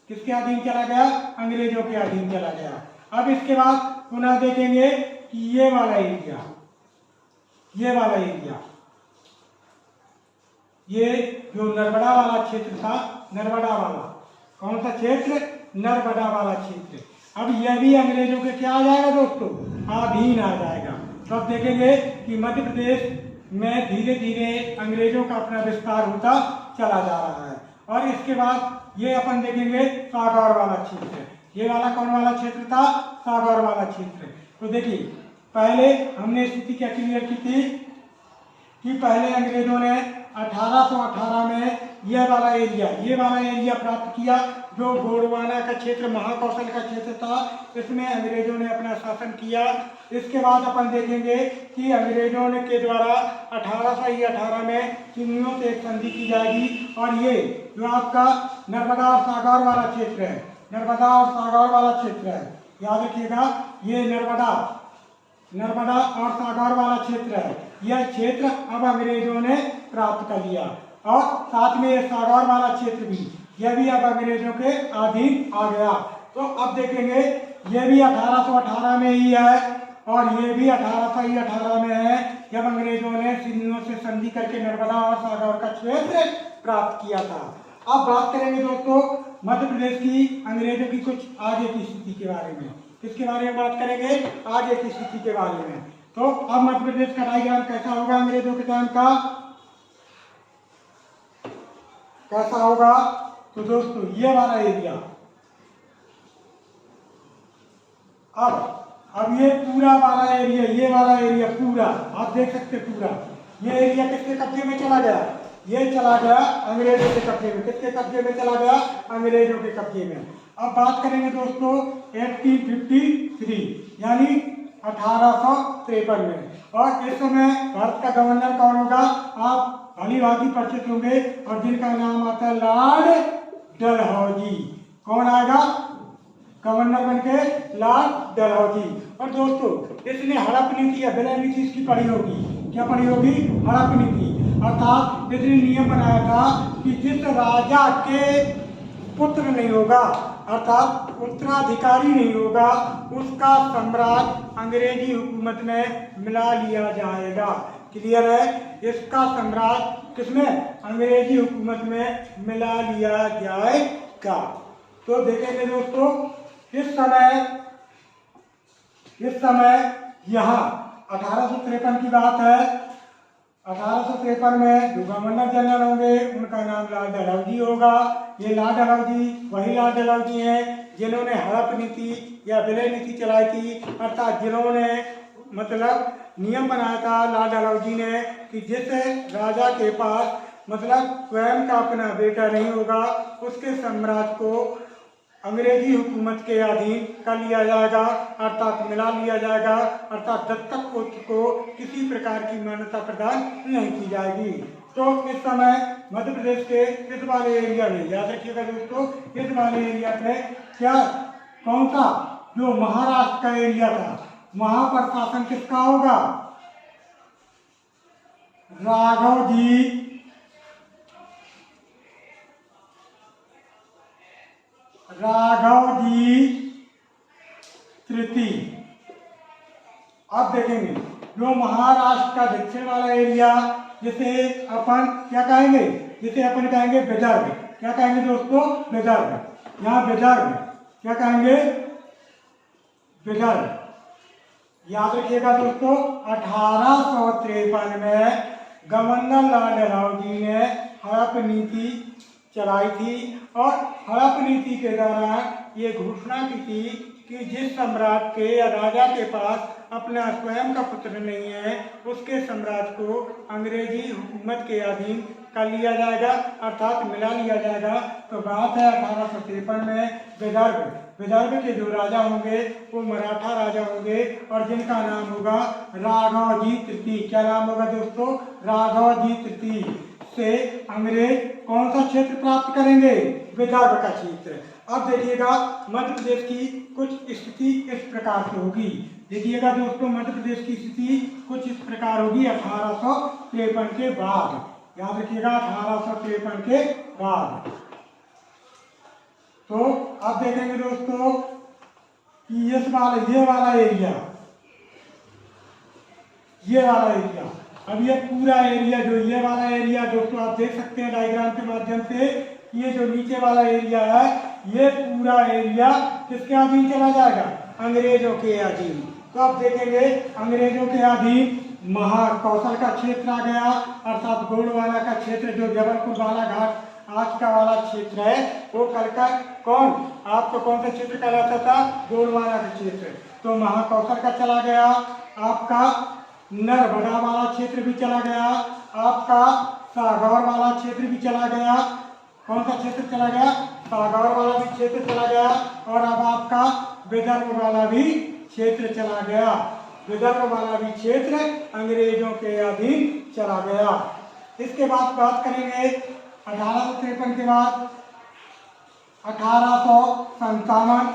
Speaker 1: किसके अधीन चला गया? अंग्रेजों के अधीन चला गया। अब इसके बाद पुनः देखेंगे कि ये वाला एरिया, ये जो नर्मदा वाला क्षेत्र था, नर्मदा वाला, कौन सा क्षेत्र? नर्मदा वाला क्षेत्र। अब यह भी अंग्रेजों के क्या आ जाएगा दोस्तों? अधीन आ जाएगा। तो अब देखेंगे कि मध्य प्रदेश में धीरे धीरे अंग्रेजों का अपना विस्तार होता चला जा रहा है। और इसके बाद ये अपन देखेंगे सागर वाला क्षेत्र। ये वाला कौन वाला क्षेत्र था? सागर वाला क्षेत्र। तो देखिए पहले हमने स्थिति क्या क्लियर की थी कि पहले अंग्रेजों ने 1818 में ये वाला एरिया प्राप्त किया, जो गोंडवाना का क्षेत्र, महाकौशल का क्षेत्र था। इसमें अंग्रेजों ने अपना शासन किया। इसके बाद अपन देखेंगे कि अंग्रेजों ने के द्वारा 1818 में सिन्नियों से एक संधि की जाएगी और ये जो आपका नर्मदा और सागर वाला क्षेत्र है, याद रखिएगा, ये नर्मदा और सागर वाला क्षेत्र है। यह क्षेत्र अब अंग्रेजों ने प्राप्त कर लिया और साथ में ये सागर वाला क्षेत्र भी, यह भी अब अंग्रेजों के अधीन आ गया। तो अब देखेंगे ये भी 1818 में ही है और ये भी 1818 में है, जब अंग्रेजों ने सिन्नियों से संधि करके नर्मदा और सागर का क्षेत्र प्राप्त किया था। अब बात करेंगे दोस्तों मध्य प्रदेश की अंग्रेजों की कुछ आगे की स्थिति के बारे में। किसके बारे में बात करेंगे? आगे की स्थिति के बारे में। तो अब मध्य प्रदेश का डायग्राम कैसा होगा अंग्रेजों के टाइम का? कैसा होगा? तो दोस्तों ये वाला एरिया, अब ये पूरा वाला एरिया, ये वाला एरिया पूरा आप देख सकते, पूरा ये एरिया किसके कब्जे में चला गया? ये चला गया अंग्रेजों के कब्जे में। किसके कब्जे में चला गया? अंग्रेजों के कब्जे में। अब बात करेंगे दोस्तों 1853 यानी 1853 में। और इस समय भारत का गवर्नर कौन होगा? आप भली भांति परिचित होंगे और जिनका नाम आता है लॉर्ड डलहौजी। कौन आएगा गवर्नर बनके? लॉर्ड डलहौजी। और दोस्तों इसने हड़प नीति या विलय नीति इसकी पढ़ी होगी। क्या पढ़ी होगी? हड़प नीति। अर्थात इसने नियम बनाया था कि जिस राजा के पुत्र नहीं होगा, अर्थात उत्तराधिकारी नहीं होगा, उसका साम्राज्य अंग्रेजी हुकूमत में मिला लिया जाएगा। क्लियर है? इसका साम्राज्य किसमें? अंग्रेजी हुकूमत में मिला लिया जाएगा। तो देखेंगे दोस्तों इस समय यहाँ 1853 की बात है। 1853 में जो गवर्नर जनरल होंगे उनका नाम लॉर्ड डलहौजी होगा। ये लॉर्ड डलहौजी वही लॉर्ड डलहौजी हैं जिन्होंने हड़प नीति या विलय नीति चलाई थी, अर्थात जिन्होंने मतलब नियम बनाया था लॉर्ड डलहौजी ने कि जिस राजा के पास मतलब स्वयं का अपना बेटा नहीं होगा, उसके साम्राज्य को अंग्रेजी हुकूमत के अधीन कर लिया जाएगा, अर्थात मिला लिया जाएगा, अर्थात दत्तक पुत्र को किसी प्रकार की मान्यता प्रदान नहीं की जाएगी। तो इस समय मध्य प्रदेश के इस वाले एरिया में, याद रखिएगा दोस्तों, इस वाले एरिया पे क्या कौन सा जो महाराष्ट्र का एरिया था वहां पर शासन किसका होगा? राघव जी तृतीय। अब देखेंगे जो महाराष्ट्र का दक्षिण वाला एरिया जिसे अपन क्या कहेंगे? जिसे अपन कहेंगे विदर्भ। क्या कहेंगे दोस्तों? विदर्भ। यहाँ विदर्भ क्या कहेंगे? विदर्भ। याद रखिएगा दोस्तों, 1853 में गवर्नर लाल नेहरू जी ने हड़प नीति चलाई थी और हड़प नीति के दौरान ये घोषणा की थी कि जिस सम्राट के या राजा के पास अपना स्वयं का पुत्र नहीं है उसके साम्राज्य को अंग्रेजी हुकूमत के अधीन कर लिया जाएगा, अर्थात मिला लिया जाएगा। तो बात है 1853 में विदर्भ के जो राजा होंगे वो मराठा राजा होंगे और जिनका नाम होगा राघव जी तृतीय। क्या नाम होगा दोस्तों? राघव जी तृतीय से अंग्रेज कौन सा क्षेत्र प्राप्त करेंगे? विदर्भ का क्षेत्र। अब देखिएगा मध्य प्रदेश की कुछ स्थिति इस प्रकार से होगी। देखिएगा दोस्तों, मध्य प्रदेश की स्थिति कुछ इस प्रकार होगी 1853 के बाद। याद रखिएगा 1853 के बाद। तो अब देखेंगे दोस्तों कि ये वाला एरिया अब ये पूरा एरिया जो ये वाला एरिया दोस्तों आप देख सकते हैं डायग्राम के माध्यम से, ये जो नीचे वाला एरिया है ये पूरा एरिया किसके अधीन चला जाएगा? अंग्रेजों के अधीन। तो अब देखेंगे अंग्रेजों के अधीन महाकौशल का क्षेत्र आ गया, अर्थात गोंडवाना का क्षेत्र जो जबलपुर वाला घाट आज का वाला क्षेत्र है वो आपको कौन सा क्षेत्र कहलाता था? गोंडवाना का क्षेत्र। तो महाकौशल का चला गया, आपका नरबड़ा वाला क्षेत्र भी चला गया, आपका सागौर वाला क्षेत्र भी चला गया। कौन सा क्षेत्र चला गया? सागौर वाला भी क्षेत्र चला गया और अब आपका विदर्भ वाला भी क्षेत्र चला गया। विदर्भ वाला भी क्षेत्र अंग्रेजों के अधीन चला गया। इसके बाद बात करेंगे 1853 के बाद 1857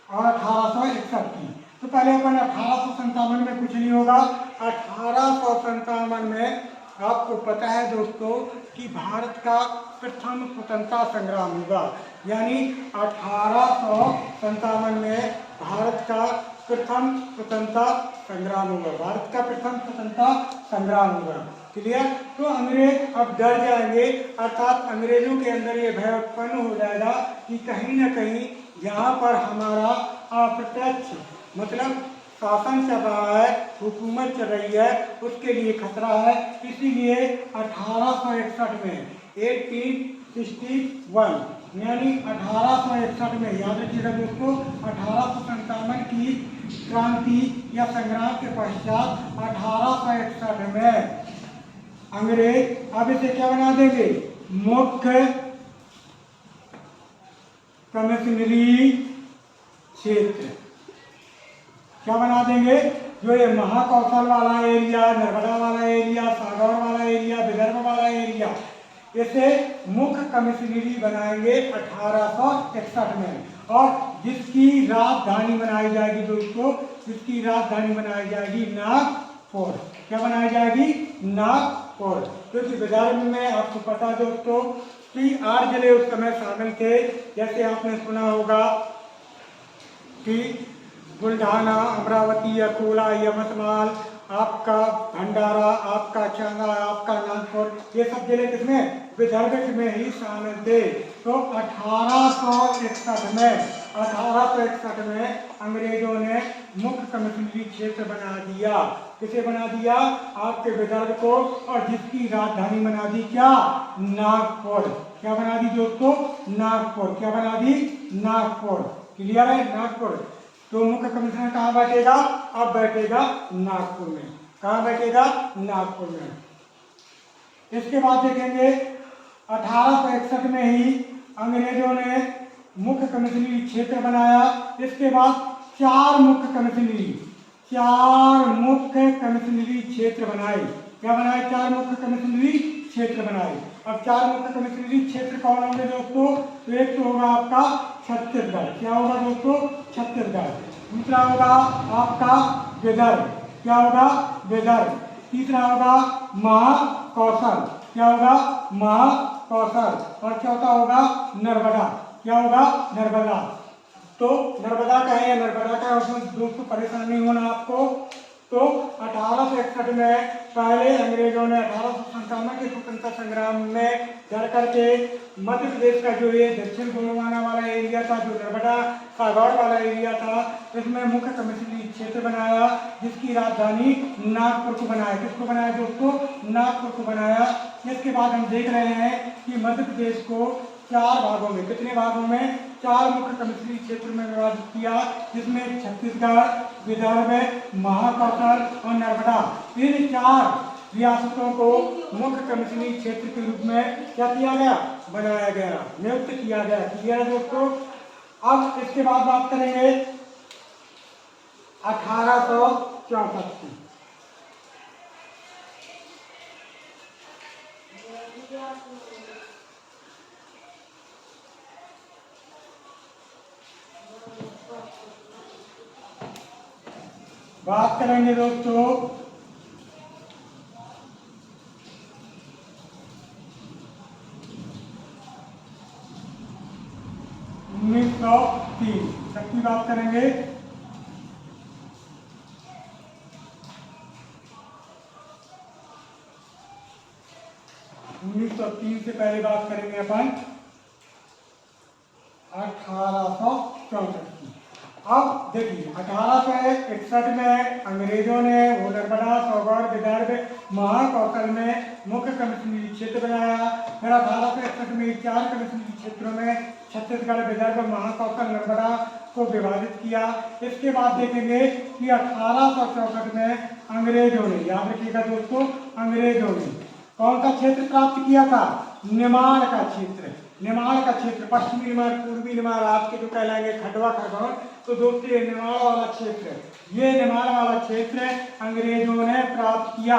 Speaker 1: और 1861 की। तो पहले अपन 1857 में कुछ नहीं होगा। 1857 में आपको पता है दोस्तों कि भारत का प्रथम स्वतंत्रता संग्राम हुआ, यानी 1857 में भारत का प्रथम स्वतंत्रता संग्राम हुआ। क्लियर? तो अंग्रेज अब डर जाएंगे, अर्थात अंग्रेजों के अंदर ये भय उत्पन्न हो जाएगा कि कहीं न कहीं यहाँ पर हमारा अप्रत्यक्ष मतलब शासन चल रहा है, हुकूमत चल रही है, उसके लिए खतरा है। इसीलिए 1861 में 1861 यानी 1861 में, याद रखिएगा दोस्तों, 1857 की क्रांति या संग्राम के पश्चात 1861 में अंग्रेज अब इसे क्या बना देंगे? मुख्य कमिश्नरी क्षेत्र। क्या बना देंगे? जो ये महाकौशल वाला एरिया, नर्मदा वाला एरिया, सागौर वाला एरिया, विदर्भ वाला एरिया, इसे मुख्य कमिश्नरी बनाएंगे 1861 में। और जिसकी राजधानी बनाई जाएगी दोस्तों, जिसकी राजधानी बनाई जाएगी नागपुर। क्या बनाई जाएगी? नागपुर। क्योंकि विदर्भ में आपको पता दोस्तों कि 8 जिले उस समय शामिल थे। जैसे आपने सुना होगा कि बुल्ढाना, अमरावती, अकोला, यवतमाल, आपका भंडारा, आपका चंगा, आपका नागपुर, ये सब जिले किसमें? विदर्भ में ही शामिल थे। तो 1861 में अंग्रेजों ने मुख्य कमिश्नरी क्षेत्र बना दिया। किसे बना दिया? आपके विदर्भ को, और जिसकी राजधानी बना दी क्या? नागपुर। क्या बना दी दोस्तों? नागपुर। क्या बना दी? नागपुर। क्लियर है? नागपुर। तो मुख्य कमिश्नर कहाँ बैठेगा? अब बैठेगा नागपुर में। कहाँ बैठेगा? नागपुर में। इसके बाद देखेंगे 1861 में ही अंग्रेजों ने मुख्य कमिश्नरी क्षेत्र बनाया। इसके बाद 4 मुख्य कमिश्नरी क्षेत्र बनाए। क्या बनाए? 4 मुख्य कमिश्नरी क्षेत्र बनाए। अब 4 मुख्य कमिश्नरी क्षेत्र कौन होंगे दोस्तों? तो एक तो होगा आपका छत्तीसगढ़। क्या होगा दोस्तों? छत्तीसगढ़। दूसरा होगा आपका विदर्भ। क्या होगा? विदर्भ। तीसरा होगा महाकौशल। क्या होगा? महाकौशल। और चौथा होगा नर्मदा। क्या होगा? नर्मदा। तो नर्मदा का है या नर्मदा का है उसमें दोस्तों परेशान नहीं होना आपको। तो 1861 में पहले अंग्रेजों ने 1857 के स्वतंत्रता संग्राम में लड़ करके मध्य प्रदेश का जो ये दक्षिण गोंडवाना वाला एरिया था, जो नर्मदा सागौर वाला एरिया था, इसमें मुख्य कमिश्नरी क्षेत्र बनाया, जिसकी राजधानी नागपुर को बनाया। किसको बनाया दोस्तों? नागपुर को बनाया। इसके बाद हम देख रहे हैं कि मध्य प्रदेश को 4 भागों में, कितने भागों में? 4 मुख्य कमिश्नरी क्षेत्र में विभाजित किया, जिसमें छत्तीसगढ़, विदर्भ, महाकौशल और नर्मदा, इन 4 रियासतों को मुख्य कमिश्नरी क्षेत्र के रूप में क्या किया गया? बनाया गया, नियुक्त किया गया। क्लियर है दोस्तों? अब इसके बाद बात करेंगे 1864 की। बात करेंगे दोस्तों 1903 तक की बात करेंगे। 1903 से पहले बात करेंगे अपन 1864 की। अब देखिए 1861 में अंग्रेजों ने वो नर्मदा, सागौर, विदर्भ, महाकौशल में मुख्य कमिश्नरी क्षेत्र बनाया। फिर 1861 में 4 कमिश्नरी क्षेत्रों में छत्तीसगढ़, विदर्भ, महाकौशल, नर्मदा को विभाजित किया। इसके बाद देखेंगे कि 1864 में अंग्रेजों ने, याद रखिएगा दोस्तों, अंग्रेजों ने कौन सा क्षेत्र प्राप्त किया था? निमाड़ का क्षेत्र। निमाड़ का क्षेत्र, पश्चिमी निमाड़, पूर्वी निमाड़, आपके जो कहलाएंगे खंडवा, खरगोन, तो दोस्तों ये निमाड़ वाला क्षेत्र, ये निमाड़ वाला क्षेत्र अंग्रेजों ने प्राप्त किया।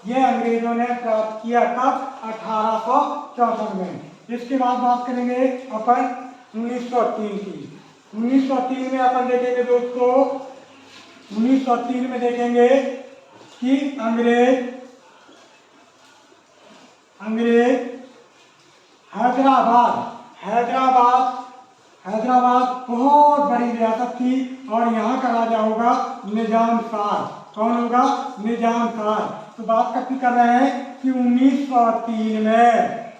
Speaker 1: ये अंग्रेजों ने प्राप्त किया कब? 1864 में। इसके बाद बात करेंगे अपन 1903 की। 1903 में अपन देखेंगे दोस्तों, 1903 में देखेंगे कि अंग्रेज हैदराबाद बहुत बड़ी रियासत थी और यहाँ का राजा होगा निजाम शाह। कौन होगा? निजाम शाह। तो बात कब की कर रहे हैं कि 1903 में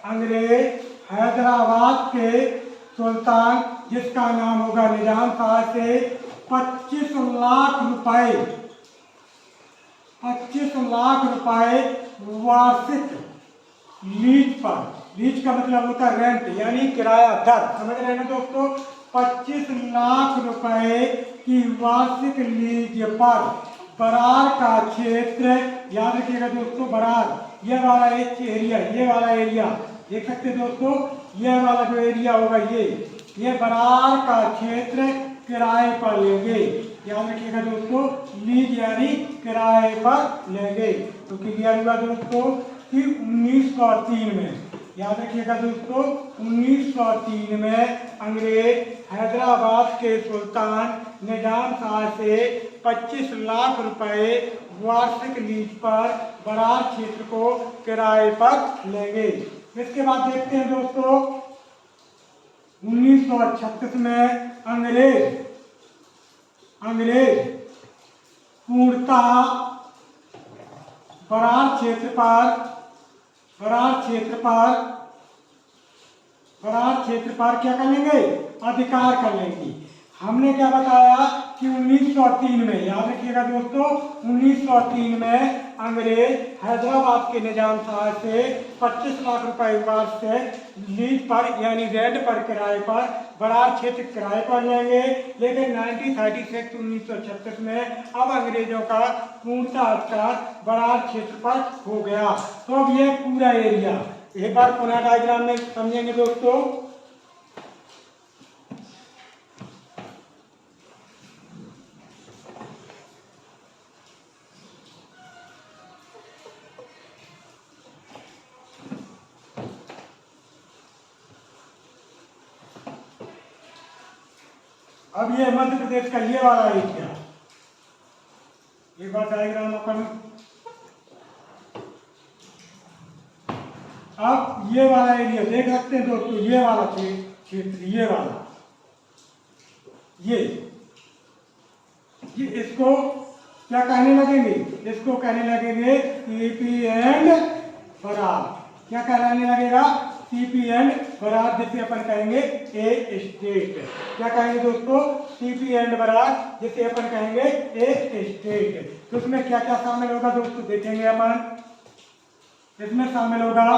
Speaker 1: अंग्रेज हैदराबाद के सुल्तान, जिसका नाम होगा निजाम शाह, से 25 लाख रुपए, 25 लाख रुपए वार्षिक लीज पर, लीज का मतलब होता है रेंट यानी किराया दर, समझ रहे हैं ना दोस्तों? 25 लाख रुपए की वार्षिक लीज पर बरार का क्षेत्र, याद रखिएगा दोस्तों, बरार, ये वाला एक एरिया, ये वाला एरिया देख सकते हैं दोस्तों, ये वाला जो एरिया होगा ये बरार का क्षेत्र किराए पर लेंगे। याद रखिएगा दोस्तों, लीज यानी किराए पर लेंगे। तो क्लियर हुआ दोस्तों कि 1903 में, याद रखिएगा दोस्तों, 1903 में अंग्रेज हैदराबाद के सुल्तान निजाम शाह से 25 लाख रुपए वार्षिक लीज पर बरार क्षेत्र को किराए पर लेंगे। इसके बाद देखते हैं दोस्तों 1936 में अंग्रेज पूर्णतः बरार क्षेत्र पर क्या कर लेंगे? अधिकार कर लेंगे। हमने क्या बताया कि 1903 में, याद रखिएगा दोस्तों, 1903 में अंग्रेज हैदराबाद के निजाम शाह से 25 लाख रुपए वार्षिक लीज पर यानी रेंट पर, किराए पर बरार क्षेत्र किराए पर लेंगे। लेकिन 1936 1936 में अब अंग्रेजों का पूर्णतः अधिकार बरार क्षेत्र पर हो गया। तो अब ये पूरा एरिया एक बार पुनः डायग्राम में समझेंगे दोस्तों। अब ये मध्य प्रदेश का ये वाला एरिया, एक बार डायग्राम अपन, अब ये वाला एरिया देख सकते हैं दोस्तों, ये वाला क्षेत्र, ये वाला, ये इसको क्या कहने लगेंगे, इसको कहने लगेंगे सीपी एंड बरार। क्या कहलाने लगेगा, सीपी एंड बरार, जिसे अपन कहेंगे ए स्टेट। क्या कहेंगे दोस्तों, सीपी एंड बरार, जिसे अपन कहेंगे ए स्टेट। तो इसमें क्या क्या शामिल होगा दोस्तों, देखेंगे अपन। इसमें शामिल होगा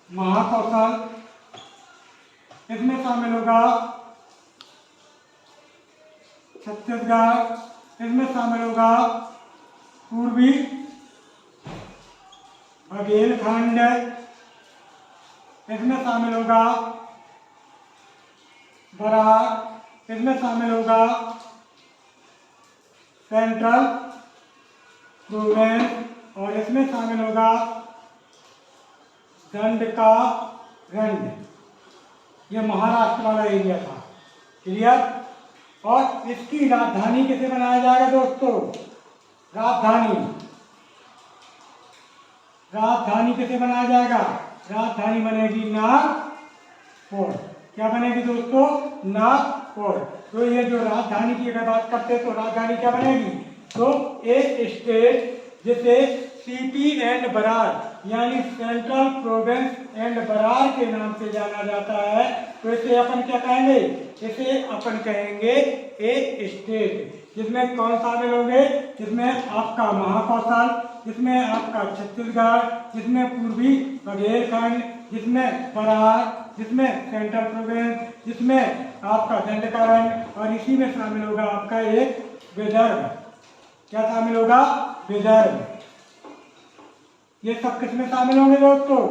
Speaker 1: महाकौशल, इसमें शामिल होगा छत्तीसगढ़, इसमें शामिल होगा पूर्वी बुंदेलखंड, इसमें शामिल होगा बरार, इसमें शामिल होगा सेंट्रल प्रोविंस, और इसमें शामिल होगा दंड का रंड। ये महाराष्ट्र वाला एरिया था। क्लियर। और इसकी राजधानी कैसे बनाया जाएगा दोस्तों, राजधानी कैसे बनाया जाएगा, राजधानी बनेगी नागपुर। क्या बनेगी दोस्तों, नागपुर। तो ये जो राजधानी की अगर बात करते हैं तो राजधानी क्या बनेगी, तो एक स्टेट जिसे सीपी एंड बरार यानी सेंट्रल प्रोविंस एंड बरार के नाम से जाना जाता है, तो इसे अपन क्या कहेंगे, इसे अपन कहेंगे ए स्टेट। जिसमें कौन शामिल होंगे, जिसमें आपका महाकौशल, जिसमें आपका छत्तीसगढ़, जिसमें पूर्वी बुंदेलखंड, जिसमें बरार, जिसमें सेंट्रल प्रोविंस, जिसमें आपका दंडकारण, और इसी में शामिल होगा आपका एक विदर्भ। क्या शामिल होगा, विदर्भ। ये सब किसमें शामिल होंगे दोस्तों,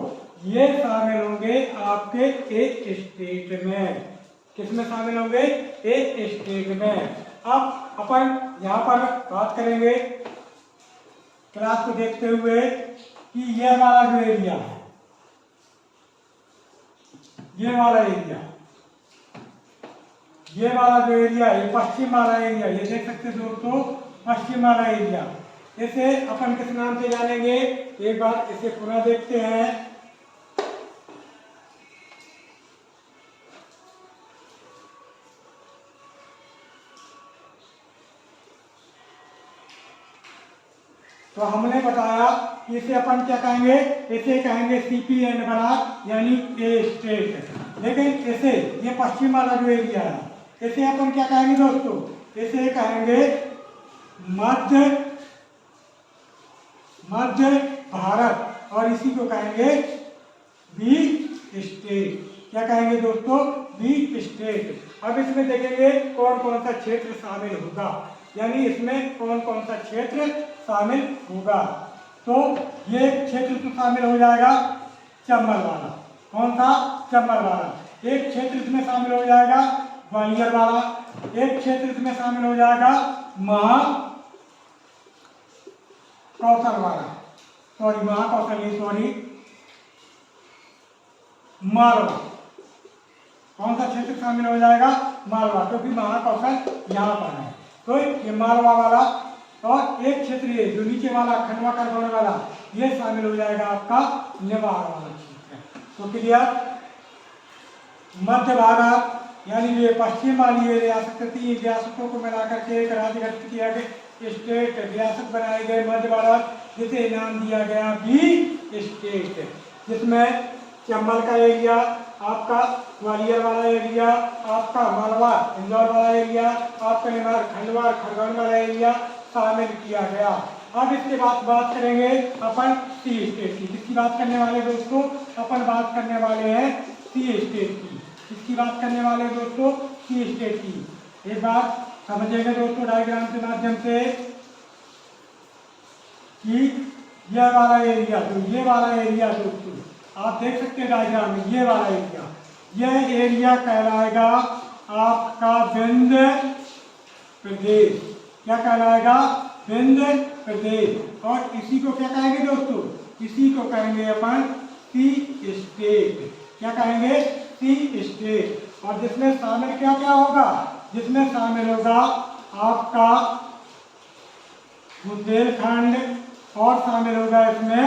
Speaker 1: ये शामिल होंगे आपके एक स्टेट में। किसमें शामिल होंगे, एक स्टेट में। अब अपन यहाँ पर बात करेंगे क्लास को देखते हुए कि ये वाला जो एरिया है, ये वाला एरिया, ये वाला जो एरिया है, ये पश्चिम वाला एरिया, ये देख सकते हैं दोस्तों, पश्चिम वाला एरिया। इसे अपन किस नाम से जानेंगे, एक बार इसे पुनः देखते हैं। तो हमने बताया कि इसे अपन क्या कहेंगे, इसे कहेंगे सीपी एंड बरार यानी ए स्टेट। लेकिन इसे, ये पश्चिम वाला जो एरिया है, इसे अपन क्या कहेंगे दोस्तों, इसे कहेंगे मध्य भारत, और इसी को कहेंगे बी स्टेट। क्या कहेंगे दोस्तों, बी स्टेट। अब इसमें देखेंगे कौन कौन सा क्षेत्र शामिल होगा, यानी इसमें कौन कौन सा क्षेत्र शामिल होगा। तो ये क्षेत्र तो शामिल हो जाएगा चंबल वाला। कौन सा, चंबल वाला। एक क्षेत्र इसमें शामिल हो जाएगा ग्वालियर वाला, एक क्षेत्र इसमें शामिल हो जाएगा महाकौशल वाला, मालवा। कौन सा क्षेत्र शामिल हो जाएगा, मालवा, क्योंकि महाकौशल यहाँ पर है। तो ये मालवा वाला, और एक क्षेत्र ये जो नीचे वाला खंडवा खरगोन वाला, ये शामिल हो जाएगा आपका नेवार वाला क्षेत्र। तो क्लियर। मध्य भारत यानी ये पश्चिम वाली ये रियासत थी, रियासतों को मिलाकर के एक राज्य गठित किया गया, स्टेट रियासत बनाए गए मध्य भारत, जिसे नाम दिया गया बी स्टेट। जिसमें चंबल का एरिया, आपका ग्वालियर वाला एरिया, आपका मालवा इंदौर वाला एरिया, आपका नेवार खंडवा खरगोन वाला एरिया शामिल किया गया। अब इसके बाद बात करेंगे अपन सी स्टेट की। किसकी बात करने वाले दोस्तों, अपन बात करने वाले हैं सी स्टेट की। किसकी बात करने वाले दोस्तों, सी स्टेट की। एक बात समझेंगे दोस्तों डायग्राम के माध्यम से कि यह वाला एरिया, तो ये वाला एरिया दोस्तों आप देख सकते हैं डायग्राम में, ये वाला एरिया, यह एरिया कहलाएगा आपका विंध्य प्रदेश। क्या कहलाएगा, विंध्य प्रदेश। और इसी को क्या कहेंगे दोस्तों, इसी को कहेंगे अपन सी स्टेट। क्या कहेंगे, सी स्टेट। और जिसमें शामिल क्या क्या होगा, जिसमें शामिल होगा आपका बुंदेलखंड और शामिल होगा इसमें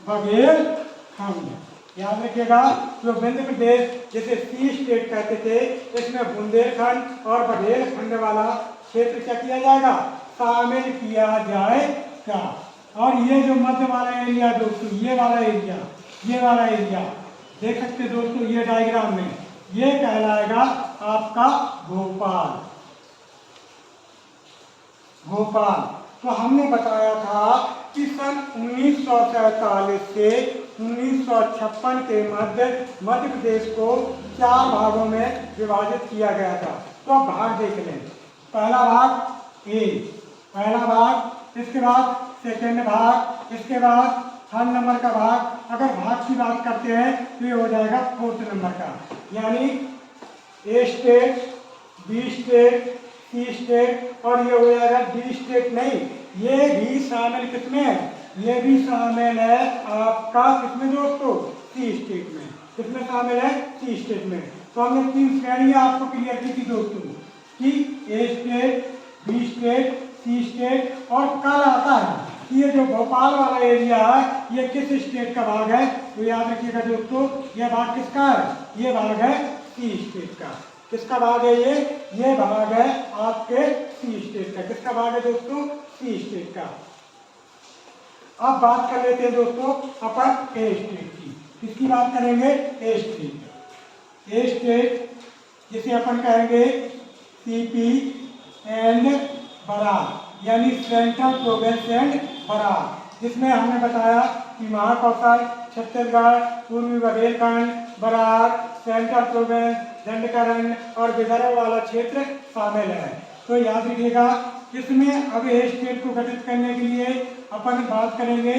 Speaker 1: बघेलखंड। याद रखिएगा, जो मध्य प्रदेश जिसे सी स्टेट कहते थे, इसमें बुंदेलखंड और बघेलखंड वाला क्षेत्र क्या किया जाएगा, शामिल किया जाएगा। और ये जो मध्य वाला एरिया दोस्तों, ये वाला एरिया देख सकते हैं दोस्तों, ये डायग्राम में ये कहलाएगा आपका भोपाल। तो हमने बताया था कि सन 1947 से 1956 के मध्य प्रदेश को 4 भागों में विभाजित किया गया था। तो अब भाग देख लें। पहला भाग ए, इसके बाद सेकेंड भाग, इसके बाद 3rd नंबर का भाग। अगर भाग की बात करते हैं तो ये हो जाएगा 4th नंबर का, यानी A state, B state, C state और ये हो जाएगा डी स्टेट। नहीं, ये भी शामिल किसमें है, ये भी शामिल है आपका किसमें दोस्तों, सी स्टेट में। किसमें शामिल है, सी स्टेट में। तो हमने 3 श्रेणियां आपको क्लियर की थी दोस्तों कि ए state, B state, C state. और कल आता है कि ये जो भोपाल वाला एरिया है ये किस स्टेट का भाग है, तो याद रखिएगा दोस्तों, ये भाग किसका है, ये भाग है सी स्टेट का। किसका भाग है ये भाग है आपके सी स्टेट का। किसका भाग है दोस्तों, सी स्टेट का। अब बात कर लेते हैं दोस्तों अपन ए स्टेट की। किसकी बात करेंगे, ए स्टेट जिसे अपन कहेंगे सीपी एंड बरार, यानी सेंट्रल प्रोविंस एंड बरार, जिसमें हमने बताया कि महाकौशल, छत्तीसगढ़, पूर्वी बुंदेलखंड, बरार, सेंट्रल प्रोविंस, दंडकरण और विदर्भ वाला क्षेत्र शामिल है। तो याद रखिएगा, इसमें अब ए स्टेट को गठित करने के लिए अपन बात करेंगे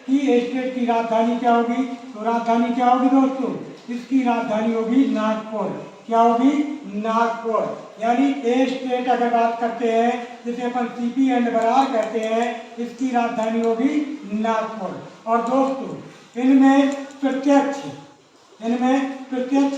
Speaker 1: कि ए स्टेट की राजधानी क्या होगी। तो राजधानी क्या होगी दोस्तों, इसकी राजधानी होगी नागपुर। क्या होगी, नागपुर। यानी ए स्टेट अगर बात करते हैं जिसे अपन सीपी एंड बरार कहते हैं, इसकी राजधानी होगी नागपुर। और दोस्तों इनमें प्रत्यक्ष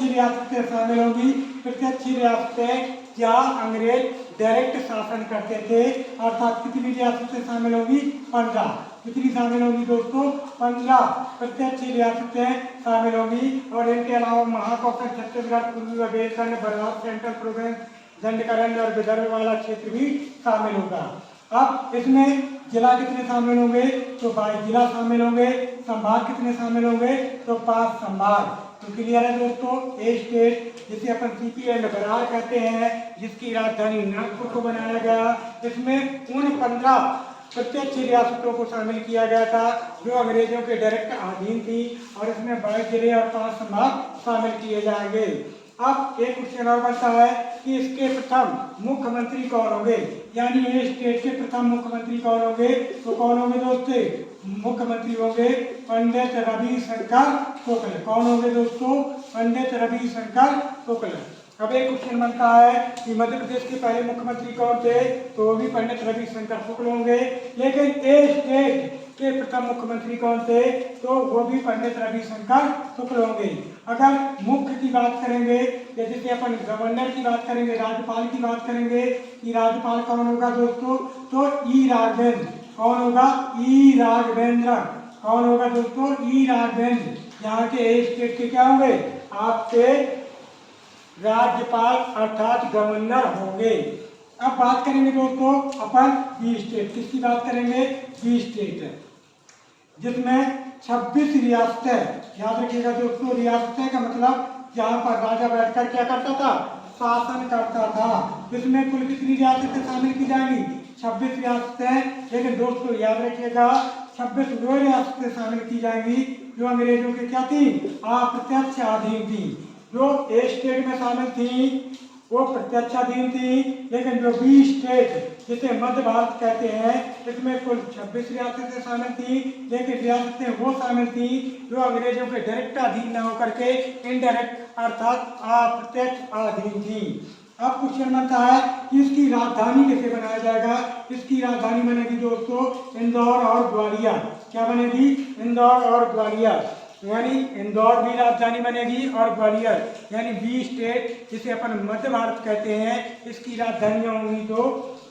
Speaker 1: रियासतें शामिल होगी। प्रत्यक्ष रियासतें जहाँ अंग्रेज डायरेक्ट शासन करते थे, अर्थात कितनी रियासतें शामिल होगी, 15। कितनी शामिल होगी दोस्तों, 15 प्रत्यक्ष रियासतें शामिल होगी। और इनके अलावा महाकौशल, छत्तीसगढ़, पूर्वी बुंदेलखंड, बरार, सेंट्रल प्रोविंस, दंडकरण और विदर्भ वाला क्षेत्र भी शामिल होगा। अब इसमें जिला कितने शामिल होंगे, तो 22 जिला शामिल होंगे। संभाग कितने शामिल होंगे, तो 5 संभाग। तो क्लियर है दोस्तों, ए स्टेट जिसे अपन सीपी एंड बरार कहते हैं, जिसकी राजधानी नागपुर को बनाया गया, इसमें उन 15 प्रत्यक्ष रियासतों को शामिल किया गया था जो अंग्रेजों के डायरेक्ट अधीन थी। और इसमें 22 जिले और 5 संभाग शामिल किए जाएंगे। अब एक क्वेश्चन और बनता है कि इसके प्रथम मुख्यमंत्री कौन होंगे, यानी ए स्टेट के प्रथम मुख्यमंत्री कौन होंगे। तो कौन होंगे दोस्तों, मुख्यमंत्री होंगे पंडित रविशंकर शुक्ल। कौन होंगे दोस्तों, पंडित रविशंकर शुक्ल। अब एक क्वेश्चन बनता है कि मध्य प्रदेश के पहले मुख्यमंत्री कौन थे, तो वो भी पंडित रविशंकर शुक्ल होंगे। लेकिन ए स्टेट के प्रथम मुख्यमंत्री कौन थे, तो वो भी पंडित रविशंकर शुक्ल होंगे। अगर मुख्य की बात करेंगे, जैसे अपन गवर्नर की बात करेंगे, राज्यपाल की बात करेंगे कि राज्यपाल कौन होगा दोस्तों, तो ई राघवेंद्र। कौन होगा, ई राघवेंद्र। कौन होगा दोस्तों, ई राघवेंद्र। यहाँ के ए स्टेट के क्या होंगे, आपके राज्यपाल अर्थात गवर्नर होंगे। अब बात करेंगे दोस्तों अपन बी स्टेट। किसकी बात करेंगे, बी स्टेट, जिसमें 26 रियासतें। याद रखिएगा दोस्तों, रियासतें का मतलब जहाँ पर राजा बैठकर क्या करता था, शासन करता था। इसमें कुल कितनी रियासतें शामिल की जाएंगी, 26 रियासतें। लेकिन दोस्तों याद रखिएगा, 26 वो रियासतें शामिल की जाएंगी जो अंग्रेजों के क्या थी, अप्रत्यक्ष अधीन थी। जो ए स्टेट में शामिल थी वो प्रत्यक्षाधीन थी। लेकिन जो बी स्टेट जिसे मध्य भारत कहते हैं, इसमें कुल 26 रियासतें शामिल थी। लेकिन रियासतें वो शामिल थी जो अंग्रेजों के डायरेक्ट अधीन न होकर के इनडायरेक्ट अर्थात अप्रत्यक्ष अधीन थी। अब क्वेश्चन बनता है कि इसकी राजधानी कैसे बनाया जाएगा। इसकी राजधानी बनेगी दोस्तों इंदौर और ग्वालियर। क्या बनेगी, इंदौर और ग्वालियर। यानी इंदौर भी राजधानी बनेगी और ग्वालियर यानी बी स्टेट जिसे अपन मध्य भारत कहते हैं इसकी राजधानियां होंगी। तो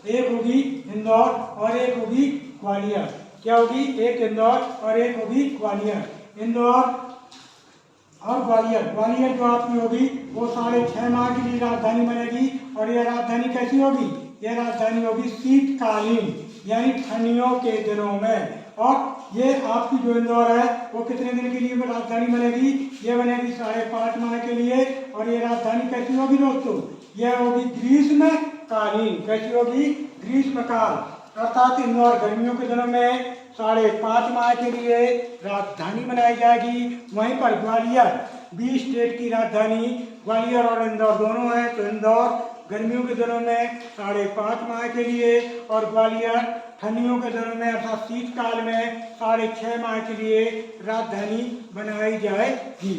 Speaker 1: एक होगी इंदौर और एक होगी ग्वालियर। क्या होगी? एक इंदौर और एक होगी ग्वालियर। इंदौर और ग्वालियर, ग्वालियर जो आपकी होगी वो 6.5 माह के लिए राजधानी बनेगी। और यह राजधानी कैसी होगी? यह राजधानी होगी शीतकालीन यानी ठंडियों के दिनों में। और ये आपकी जो इंदौर है वो कितने दिन के लिए राजधानी बनेगी? ये बनेगी 5.5 माह के लिए। और ये राजधानी कैसी होगी दोस्तों? यह होगी ग्रीष्मकालीन। कैसी होगी? ग्रीष्मकाल। अर्थात इंदौर गर्मियों के दिनों में 5.5 माह के लिए राजधानी बनाई जाएगी। वहीं पर ग्वालियर बी स्टेट की राजधानी, ग्वालियर और इंदौर दोनों है। तो इंदौर गर्मियों के दिनों में 5.5 माह के लिए और ग्वालियर ठंडियों के दिनों में अर्थात शीतकाल में 6.5 माह के लिए राजधानी बनाई जाएगी।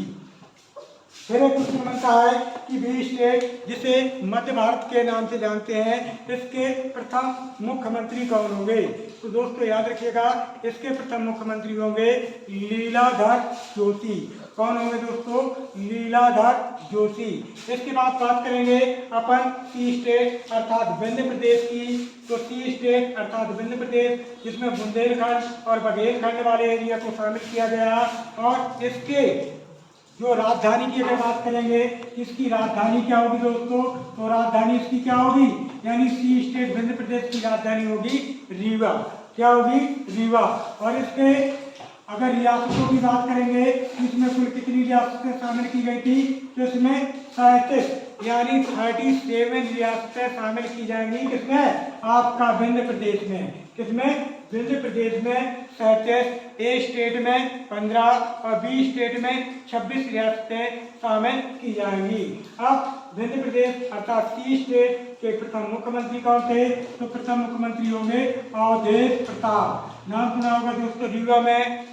Speaker 1: फिर एक क्वेश्चन बनता है कि बी स्टेट जिसे मध्य भारत के नाम से जानते हैं इसके प्रथम मुख्यमंत्री कौन होंगे? तो दोस्तों याद रखिएगा इसके प्रथम मुख्यमंत्री होंगे लीलाधर जोशी। कौन होंगे दोस्तों? लीलाधर जोशी। इसके बाद बात करेंगे अपन सी स्टेट अर्थात विंध्य प्रदेश की। तो सी स्टेट अर्थात विंध्य प्रदेश जिसमें बुंदेलखंड और बघेलखंड वाले एरिया को शामिल किया गया। और इसके जो राजधानी की अगर बात करेंगे इसकी राजधानी क्या होगी दोस्तों? तो राजधानी इसकी क्या होगी? यानी सी स्टेट विंध्य प्रदेश की राजधानी होगी रीवा। क्या होगी? रीवा। और इसके अगर रियासतों की बात करेंगे इसमें कुल कितनी रियासतें शामिल की गई थी? तो इसमें 37 यानी 37 रियासतें शामिल की जाएंगी। किसमें? आपका विंध्य प्रदेश में। किसमें? विंध्य प्रदेश में 37, ए स्टेट में 15 और बी स्टेट में 26 रियासतें शामिल की जाएंगी। अब विंध्य प्रदेश अर्थात सी स्टेट के प्रथम मुख्यमंत्री कौन थे? तो प्रथम मुख्यमंत्री होंगे अवधेश प्रताप। नाम सुना होगा दोस्तों। रीवा में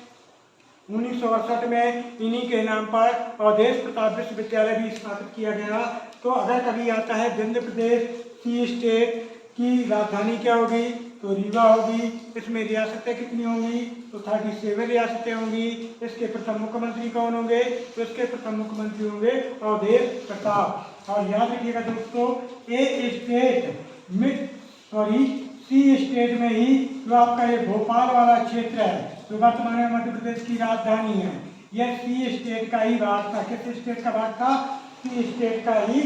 Speaker 1: 1968 में इन्हीं के नाम पर अवधेश प्रताप विश्वविद्यालय भी स्थापित किया गया। तो अगर कभी आता है विंध्य प्रदेश सी स्टेट की राजधानी क्या होगी? तो रीवा होगी। इसमें रियासतें कितनी होंगी? तो 37 रियासतें होंगी। इसके प्रथम मुख्यमंत्री कौन होंगे? तो इसके प्रथम मुख्यमंत्री होंगे अवधेश प्रताप। और याद रखिएगा दोस्तों सी स्टेट में ही जो आपका ये भोपाल वाला क्षेत्र है जो वर्तमान में मध्य प्रदेश की राजधानी है यह सी स्टेट का ही भाग था। किस स्टेट का भाग था? सी स्टेट का ही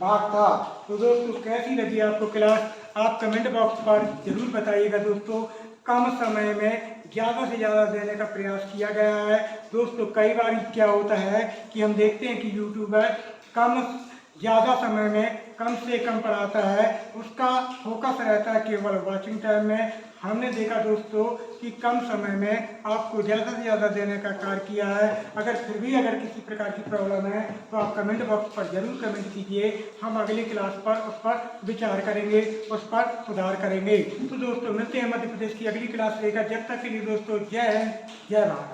Speaker 1: भाग था। तो दोस्तों कैसी लगी आपको क्लास? आप कमेंट बॉक्स पर जरूर बताइएगा दोस्तों। कम समय में ज़्यादा से ज़्यादा देने का प्रयास किया गया है दोस्तों। कई बार क्या होता है कि हम देखते हैं कि यूट्यूबर ज़्यादा समय में कम से कम पढ़ाता है, उसका फोकस रहता है केवल वॉचिंग टाइम में। हमने देखा दोस्तों कि कम समय में आपको ज़्यादा से ज़्यादा देने का कार्य किया है। फिर भी अगर किसी प्रकार की प्रॉब्लम है तो आप कमेंट बॉक्स पर जरूर कमेंट कीजिए। हम अगली क्लास पर उस पर विचार करेंगे, उस पर सुधार करेंगे। तो दोस्तों मिलते हैं मध्य प्रदेश की अगली क्लास लेकर। जब तक के लिए दोस्तों जय हिंद, जय भारत।